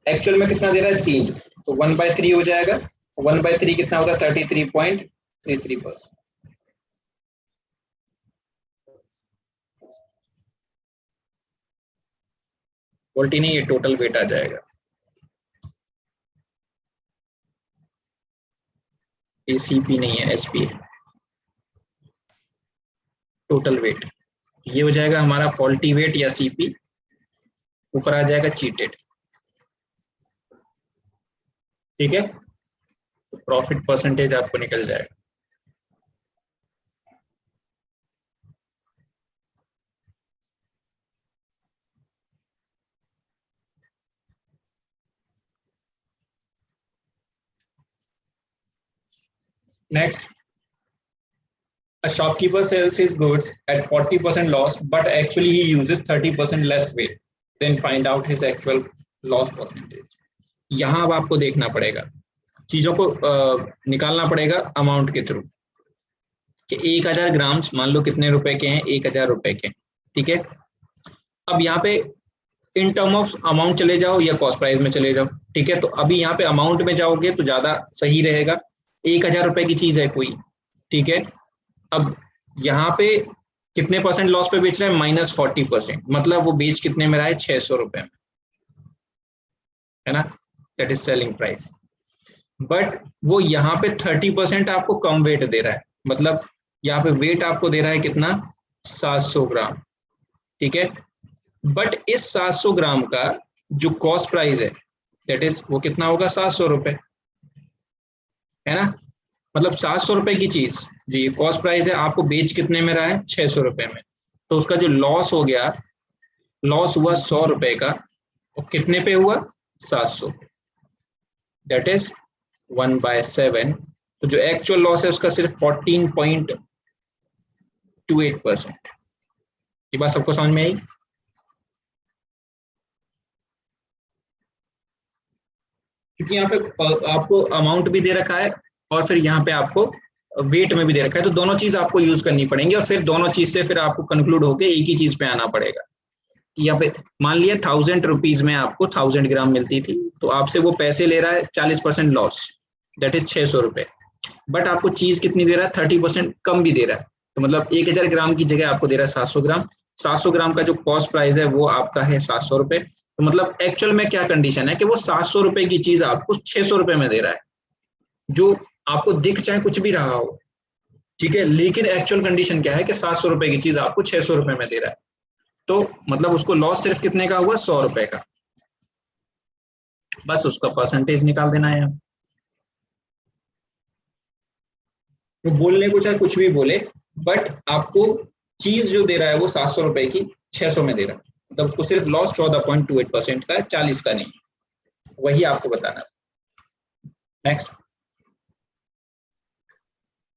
एक्चुअल में कितना दे रहा है 3, तो 1/3 हो जाएगा। 1/3 कितना होगा 33.33%। वोल्टी नहीं, ये टोटल वेट आ जाएगा, ये सीपी नहीं है, एसपी है, टोटल वेट। ये हो जाएगा हमारा फॉल्टी वेट या सीपी, ऊपर आ जाएगा चीटेड, ठीक है। तो प्रॉफिट परसेंटेज आपको निकल जाएगा। Next, a shopkeeper sells his goods at 40% loss, but actually he uses 30% less weight, then find out his actual loss percentage। यहाँ अब आपको देखना पड़ेगा, चीजों को निकालना पड़ेगा अमाउंट के थ्रू, कि 1000 ग्राम्स मान लो कितने रुपए के हैं, 1000 रुपए के, ठीक है। अब यहाँ पे इन टर्म ऑफ अमाउंट चले जाओ या कॉस्ट प्राइस में चले जाओ, ठीक है। तो अभी यहाँ पे अमाउंट में जाओगे तो ज्यादा सही रहेगा, 1000 रुपए की चीज है कोई, ठीक है। अब यहाँ पे कितने परसेंट लॉस पे बेच रहा है, -40%, मतलब वो बेच कितने में रहा है 600 रुपए में, है ना, that is selling price. But वो यहाँ पे 30% आपको कम वेट दे रहा है, मतलब यहाँ पे वेट आपको दे रहा है कितना 700 ग्राम, ठीक है। बट इस 700 ग्राम का जो कॉस्ट प्राइस है दैट इज वो कितना होगा 700 रुपए, है ना। मतलब 700 रुपए की चीज जी कॉस्ट प्राइस है, आपको बेच कितने में रहा है 600 रुपए में, तो उसका जो लॉस हो गया, लॉस हुआ 100 रुपए का, और कितने पे हुआ 700, दैट इज 1/7। तो जो एक्चुअल लॉस है उसका सिर्फ 14.28%। ये बात सबको समझ में आई? क्योंकि यहाँ पे आपको अमाउंट भी दे रखा है, और फिर यहाँ पे आपको वेट में भी दे रखा है, तो दोनों चीज आपको यूज करनी पड़ेंगी और फिर दोनों चीज से फिर आपको कंक्लूड होकर एक ही चीज पे आना पड़ेगा कि यहाँ पे मान लिया 1000 रुपीज में आपको 1000 ग्राम मिलती थी, तो आपसे वो पैसे ले रहा है 40% लॉस, दैट इज 600 रुपए, बट आपको चीज कितनी दे रहा है, 30% कम भी दे रहा है, तो मतलब 1000 ग्राम की जगह आपको दे रहा है 700 ग्राम, 700 ग्राम का जो कॉस्ट प्राइस है वो आपका है 700 रुपए, तो मतलब एक्चुअल में क्या कंडीशन है कि वो 700 रुपए की चीज आपको 600 रुपए में दे रहा है, जो आपको दिख चाहे कुछ भी रहा हो, ठीक है, लेकिन एक्चुअल कंडीशन क्या है कि 700 रुपए की चीज आपको 600 रुपए में दे रहा है, तो मतलब उसको लॉस सिर्फ कितने का हुआ, 100 रुपए का, बस उसका परसेंटेज निकाल देना है। तो बोलने को चाहे कुछ भी बोले, बट आपको चीज जो दे रहा है वो 700 रुपए की 600 में दे रहा है, मतलब उसको सिर्फ लॉस 14.28% का है, 40 का नहीं, वही आपको बताना है। Next,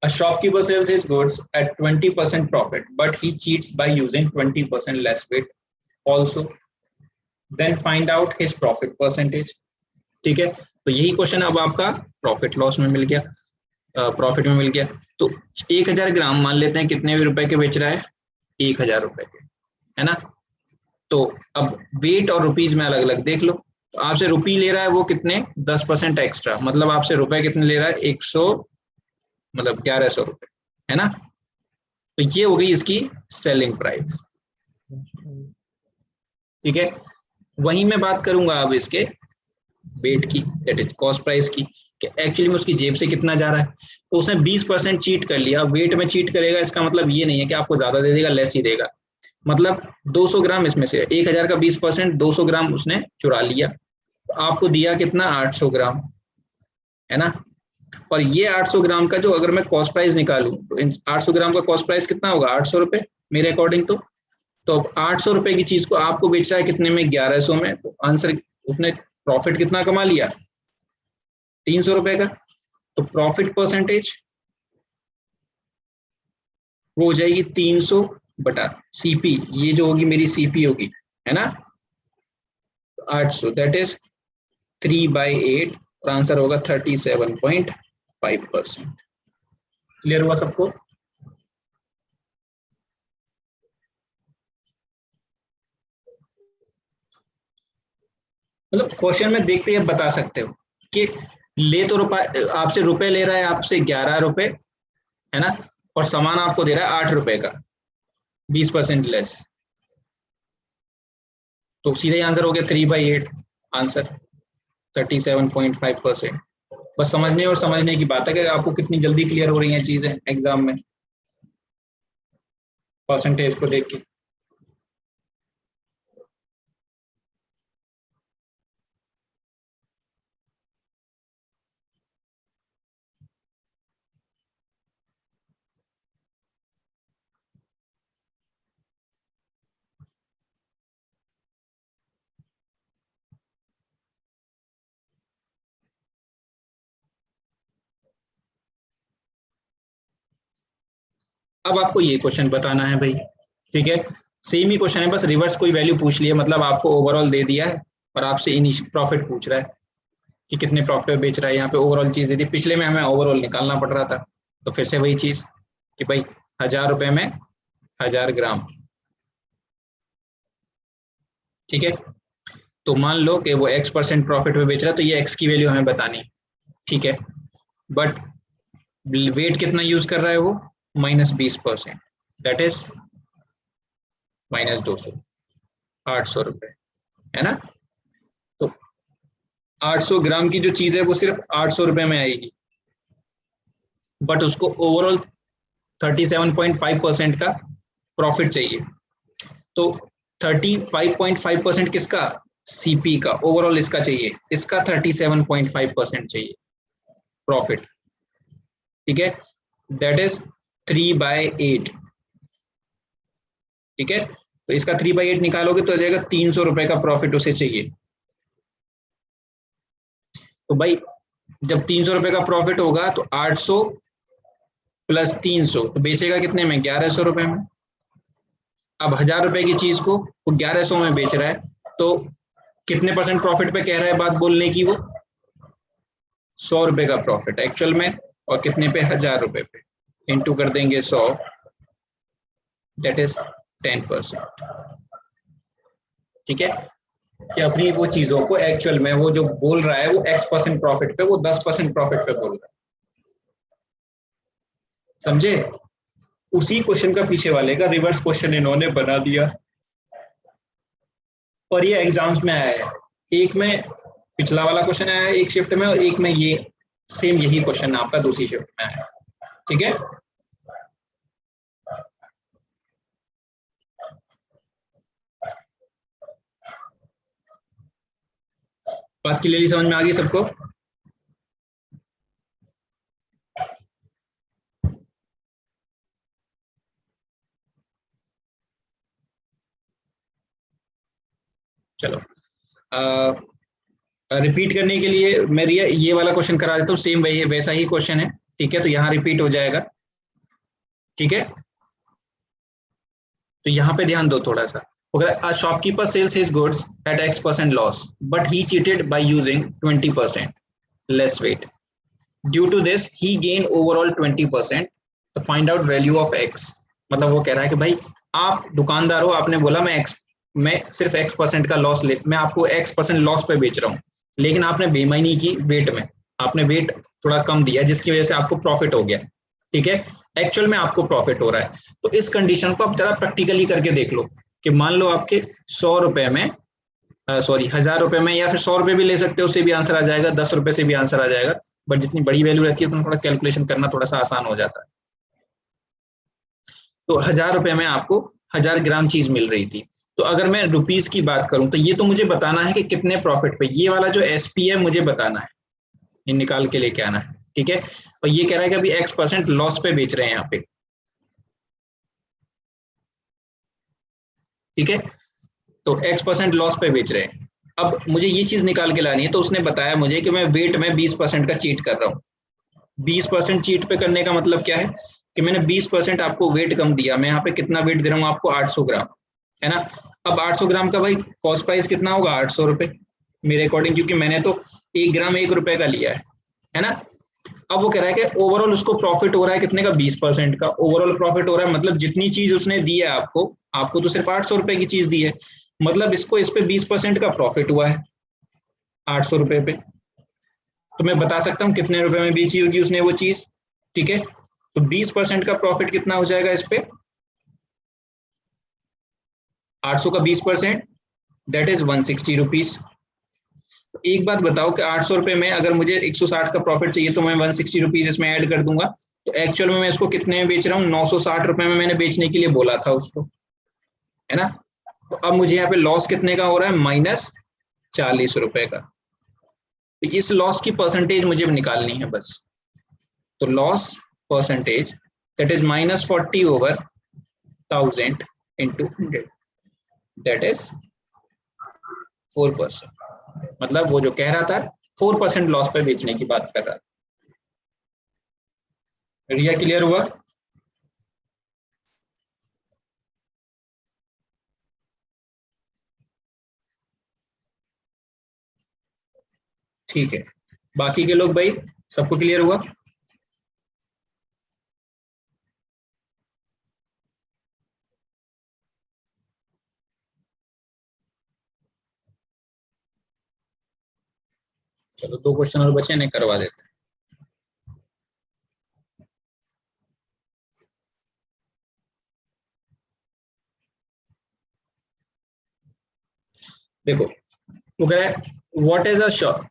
a shopkeeper sells his goods at 20% profit, but he cheats by using 20% less weight also, then find out his profit percentage। ठीक है, तो यही क्वेश्चन अब आपका प्रॉफिट लॉस में मिल गया, प्रॉफिट में मिल गया। तो 1000 ग्राम मान लेते हैं कितने रुपए के बेच रहा है, 1000 रुपए के, है ना। तो अब वेट और रुपीज में अलग अलग देख लो, तो आपसे रुपी ले रहा है वो कितने, 10% एक्स्ट्रा, मतलब आपसे रुपए कितने ले रहा है, 100, मतलब 1100 रुपए, है ना। तो ये हो गई इसकी सेलिंग प्राइस, ठीक है। वहीं मैं बात करूंगा अब इसके वेट की, दैट इज कॉस्ट प्राइस की, कि एक्चुअली में उसकी जेब से कितना जा रहा है। तो उसने 20% चीट कर लिया, वेट में चीट करेगा इसका मतलब ये नहीं है कि आपको ज्यादा दे देगा, लेस ही देगा, मतलब 200 ग्राम इसमें से 1000 का 20%, 200 ग्राम उसने चुरा लिया, तो आपको दिया कितना, 800 ग्राम, है ना। और ये 800 ग्राम का जो अगर मैं कॉस्ट प्राइस निकालूं तो 800 ग्राम का कॉस्ट प्राइस कितना होगा, 800 रुपए मेरे अकॉर्डिंग। तो 800 रुपए की चीज को आपको बेच रहा है कितने में, 1100 में, तो आंसर उसने प्रॉफिट कितना कमा लिया, 300 रुपए का। तो प्रॉफिट परसेंटेज वो हो जाएगी 300 बटा सीपी, ये जो होगी मेरी सीपी होगी, है ना, 800, दैट इज 3/8, और आंसर होगा 37.5%। क्लियर हुआ सबको। मतलब क्वेश्चन में देखते ही आप बता सकते हो कि ले तो रुपए आपसे, रुपए ले रहा है आपसे 11 रुपए, है ना, और सामान आपको दे रहा है 8 रुपए का, 20% लेस, तो सीधा ही आंसर हो गया 3/8, आंसर 37.5%। बस समझने और समझने की बात है कि आपको कितनी जल्दी क्लियर हो रही हैं चीजें एग्जाम में परसेंटेज को देख के। अब आपको ये क्वेश्चन बताना है भाई, ठीक है, सेम ही क्वेश्चन है, बस रिवर्स कोई वैल्यू पूछ लिया, मतलब आपको ओवरऑल दे दिया है और आपसे इनिशियल प्रॉफिट पूछ रहा है कि कितने प्रॉफिट में बेच रहा है, यहाँ पे ओवरऑल चीज दे दी, पिछले में हमें ओवरऑल निकालना पड़ रहा था, तो फिर से वही चीज कि भाई 1000 रुपए में 1000 ग्राम, ठीक है। तो मान लो कि वो x% प्रॉफिट में बेच रहा है, तो ये x की वैल्यू हमें बतानी, ठीक है, बट वेट कितना यूज कर रहा है वो, -20%, दैट इज -200, 800 रुपए, है ना। तो 800 ग्राम की जो चीज है वो सिर्फ 800 रुपए में आएगी, बट उसको ओवरऑल 37.5% का प्रॉफिट चाहिए, तो 35.5% किसका, सीपी का, ओवरऑल इसका चाहिए, इसका 37.5% चाहिए प्रॉफिट, ठीक है, दैट इज 3/8, ठीक है। तो इसका 3/8 निकालोगे तो आ जाएगा 300 रुपए का प्रॉफिट उसे चाहिए। तो भाई जब 300 रुपए का प्रॉफिट होगा तो 800 प्लस 300, तो बेचेगा कितने में, 1100 रुपए में। अब 1000 रुपए की चीज को वो 1100 में बेच रहा है, तो कितने % प्रॉफिट पे कह रहा है बात बोलने की, वो 100 रुपए का प्रॉफिट, एक्चुअल में और कितने पे, 1000 रुपए पे, इंटू कर देंगे 100, दैट इज 10%। ठीक है, कि अपनी वो चीजों को एक्चुअल में वो जो बोल रहा है वो X% प्रॉफिट पे, वो 10% प्रॉफिट पे बोल रहा है। समझे? उसी क्वेश्चन का पीछे वाले का रिवर्स क्वेश्चन इन्होंने बना दिया और ये एग्जाम्स में आया है। एक में पिछला वाला क्वेश्चन आया है एक शिफ्ट में, और एक में ये सेम यही क्वेश्चन आपका दूसरी शिफ्ट में आया है। ठीक है, बात क्लियरली समझ में आ गई सबको? चलो रिपीट करने के लिए मैं ये वाला क्वेश्चन करा देता हूँ, सेम वही वैसा ही क्वेश्चन है। ठीक है, तो यहाँ रिपीट हो जाएगा। ठीक है, तो यहाँ पे ध्यान दो थोड़ा सा। अगर a shopkeeper sells his goods at X% loss but he cheated by using 20% less weight, due to this he gain overall 20%, तो find out value of X। मतलब वो कह रहा है कि भाई आप दुकानदार हो, आपने बोला मैं सिर्फ X% का लॉस मैं आपको X% लॉस पे बेच रहा हूँ, लेकिन आपने बेईमानी की वेट में, आपने वेट थोड़ा कम दिया जिसकी वजह से आपको प्रॉफिट हो गया। ठीक है, एक्चुअल में आपको प्रॉफिट हो रहा है। तो इस कंडीशन को आप जरा प्रैक्टिकली करके देख लो कि मान लो आपके 100 रुपए में, सॉरी 1000 रुपए में, या फिर 100 रुपए भी ले सकते हो, उससे भी आंसर आ जाएगा, 10 रुपए से भी आंसर आ जाएगा। बट जितनी बड़ी वैल्यू रहती है तो थोड़ा कैलकुलेशन करना थोड़ा सा आसान हो जाता है। तो 1000 रुपए में आपको 1000 ग्राम चीज मिल रही थी। तो अगर मैं रुपीज की बात करूं तो ये तो मुझे बताना है कि कितने प्रॉफिट पे, ये वाला जो एसपी है मुझे बताना है, ये निकाल के लेके आना है। ठीक है, और ये कह रहा है कि अभी X% लॉस पे बेच रहे हैं यहाँ पे। ठीक है, तो X% लॉस पे बेच रहे हैं। अब मुझे ये चीज निकाल के लानी है, तो उसने बताया मुझे कि मैं वेट में 20% का चीट कर रहा हूँ। 20% चीट पे करने का मतलब क्या है कि मैंने 20% आपको वेट कम दिया। मैं यहाँ पे कितना वेट दे रहा हूँ आपको, 800 ग्राम, है ना। अब 800 ग्राम का भाई कॉस्ट प्राइस कितना होगा, 800 रुपए मेरे अकॉर्डिंग, क्योंकि मैंने तो 1 ग्राम 1 रुपए का लिया है ना। अब वो कह रहा है कि ओवरऑल उसको प्रॉफिट हो रहा है कितने का, 20% का ओवरऑल प्रॉफिट हो रहा है। मतलब जितनी चीज उसने दी है आपको, आपको तो सिर्फ 800 रुपए की चीज दी है, मतलब इसको इस पे 20% का प्रॉफिट हुआ है 800 रुपए पे। तो मैं बता सकता हूँ कितने रुपए में बेची होगी उसने वो चीज। ठीक है, तो 20% का प्रॉफिट कितना हो जाएगा इस पे, 800 का 20%, दैट इज 160 रुपीज। एक बात बताओ कि 800 रुपए में अगर मुझे 160 का प्रॉफिट चाहिए तो मैं 160 रुपीज इसमें ऐड कर दूंगा, तो एक्चुअल में मैं इसको कितने में बेच रहा हूँ, 960 रुपए में मैंने बेचने के लिए बोला था उसको, है ना। तो अब मुझे यहाँ पे लॉस कितने का हो रहा है, -40 रुपए का। तो इस लॉस की परसेंटेज मुझे निकालनी है बस। तो loss percentage that is -40/1000 into 100, that is 4%। मतलब वो जो कह रहा था 4% लॉस पे बेचने की बात कर रहा था। रिया क्लियर हुआ? ठीक है, बाकी के लोग भाई सबको क्लियर हुआ? चलो 2 क्वेश्चन और बचे, नहीं करवा देते। देखो वो कह रहा है व्हाट इज अ शॉप,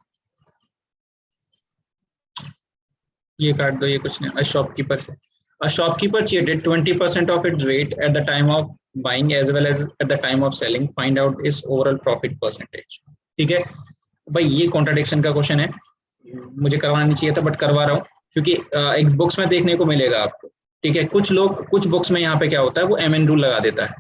ये काट दो, ये कुछ नहीं, अ शॉपकीपर से, a shopkeeper cheated 20% of its weight at the time of buying as well as at the time of selling, find out its overall profit percentage। ठीक है भाई, ये कॉन्ट्राडिक्शन का क्वेश्चन है, मुझे करवाना नहीं चाहिए था बट करवा रहा हूँ, क्योंकि एक बुक्स में देखने को मिलेगा आपको। ठीक है, कुछ लोग कुछ बुक्स में यहाँ पे क्या होता है, वो MN रूल लगा देता है।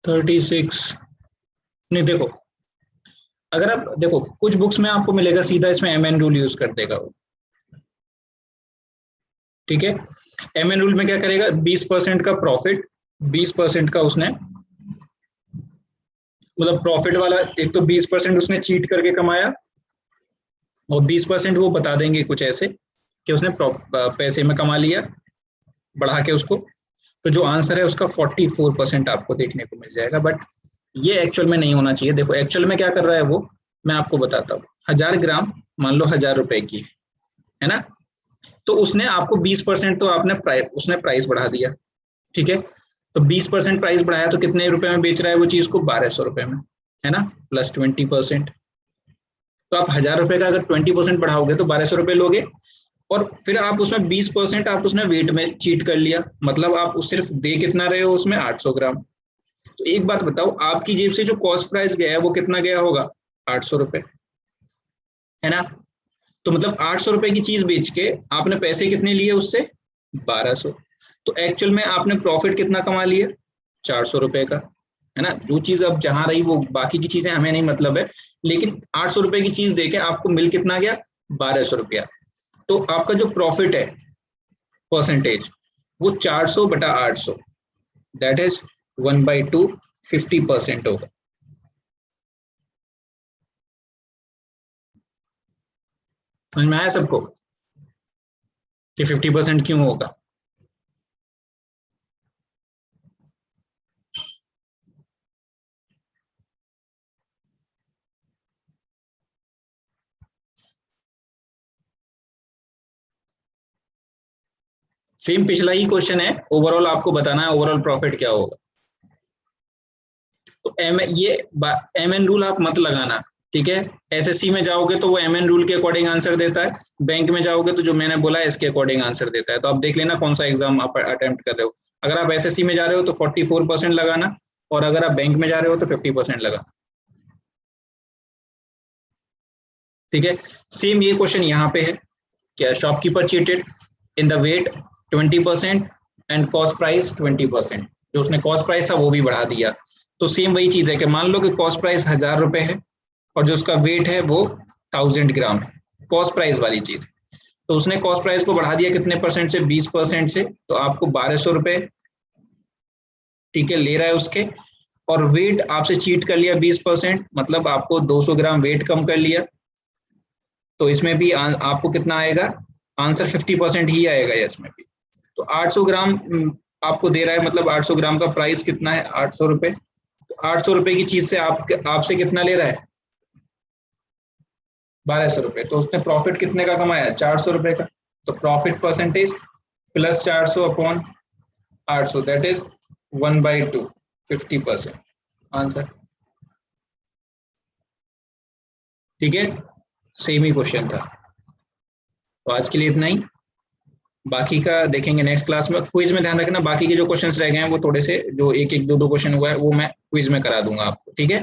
थर्टी सिक्स नहीं देखो, अगर आप देखो कुछ बुक्स में आपको मिलेगा सीधा इसमें MN रूल यूज कर देगा वो, ठीक है। MN रूल में क्या करेगा, 20% का प्रॉफिट, 20% का उसने मतलब प्रॉफिट वाला, एक तो 20% उसने चीट करके कमाया और 20% वो बता देंगे कुछ ऐसे कि उसने पैसे में कमा लिया बढ़ा के उसको। तो जो आंसर है उसका 44% आपको देखने को मिल जाएगा। बट ये एक्चुअल में नहीं होना चाहिए। देखो एक्चुअल में क्या कर रहा है वो, मैं आपको बताता हूँ। 1000 ग्राम मान लो 1000 रुपए की है ना, तो उसने आपको 20% तो आपने उसने प्राइस बढ़ा दिया, ठीक है। तो 20% प्राइस बढ़ाया तो कितने रुपए में बेच रहा है वो चीज को, 1200 रुपए में, है ना, प्लस 20%। तो आप 1000 रुपए का अगर 20% बढ़ाओगे तो 1200 रुपए लोगे, और फिर आप उसमें 20% आप उसने वेट में चीट कर लिया, मतलब आप उस सिर्फ दे कितना रहे हो उसमें, 800 ग्राम। तो एक बात बताओ, आपकी जेब से जो कॉस्ट प्राइस गया है वो कितना गया होगा, 800 रुपए, है ना। तो मतलब 800 रुपए की चीज बेच के आपने पैसे कितने लिए उससे, 1200। तो एक्चुअल में आपने प्रॉफिट कितना कमा लिया, 400 रुपए का, है ना। जो चीज अब जहां रही वो बाकी की चीजें हमें नहीं मतलब है, लेकिन 800 रुपए की चीज देके आपको मिल कितना गया, 1200 रुपया। तो आपका जो प्रॉफिट है परसेंटेज, वो 400/800, दैट इज 1/2, 50% होगा। समझ में आया सबको कि 50% क्यों होगा। सेम पिछला ही क्वेश्चन है, ओवरऑल आपको बताना है ओवरऑल प्रॉफिट क्या होगा। तो MN रूल आप मत लगाना, ठीक है। SSC में जाओगे तो वो MN रूल के अकॉर्डिंग आंसर देता है, बैंक में जाओगे तो जो मैंने बोला है इसके अकॉर्डिंग आंसर देता है। तो आप देख लेना कौन सा एग्जाम आप अटेम्प्ट कर रहे हो। अगर आप SSC में जा रहे हो तो 44% लगाना, और अगर आप बैंक में जा रहे हो तो 50% लगाना, ठीक है। सेम ये क्वेश्चन यहाँ पे है, क्या shopkeeper cheated in the weight 20% and cost price 20%, जो उसने कॉस्ट प्राइस था वो भी बढ़ा दिया। तो सेम वही चीज है कि मान लो कि कॉस्ट प्राइस 1000 रुपए है और जो उसका वेट है वो 1000 ग्राम है, कॉस्ट प्राइस वाली चीज। तो उसने कॉस्ट प्राइस को बढ़ा दिया कितने परसेंट से, 20% से, तो आपको 1200 रुपए, ठीक है, ले रहा है उसके। और वेट आपसे चीट कर लिया 20%, मतलब आपको 200 ग्राम वेट कम कर लिया। तो इसमें भी आपको कितना आएगा, आंसर 50% ही आएगा इसमें भी। तो 800 ग्राम आपको दे रहा है, मतलब 800 ग्राम का प्राइस कितना है, 800 रुपए। तो 800 रुपए की चीज से आपसे कितना ले रहा है, 1200 रुपए। तो उसने प्रॉफिट कितने का कमाया, 400 रुपए का। तो profit percentage plus 400/800, that is 1/2, 50% answer, ठीक है। सेम ही क्वेश्चन था। तो आज के लिए इतना ही, बाकी का देखेंगे नेक्स्ट क्लास में। क्विज में ध्यान रखना, बाकी के जो क्वेश्चंस रह गए हैं वो थोड़े से, जो एक एक दो दो क्वेश्चन हुआ है वो मैं क्विज में करा दूंगा आपको, ठीक है।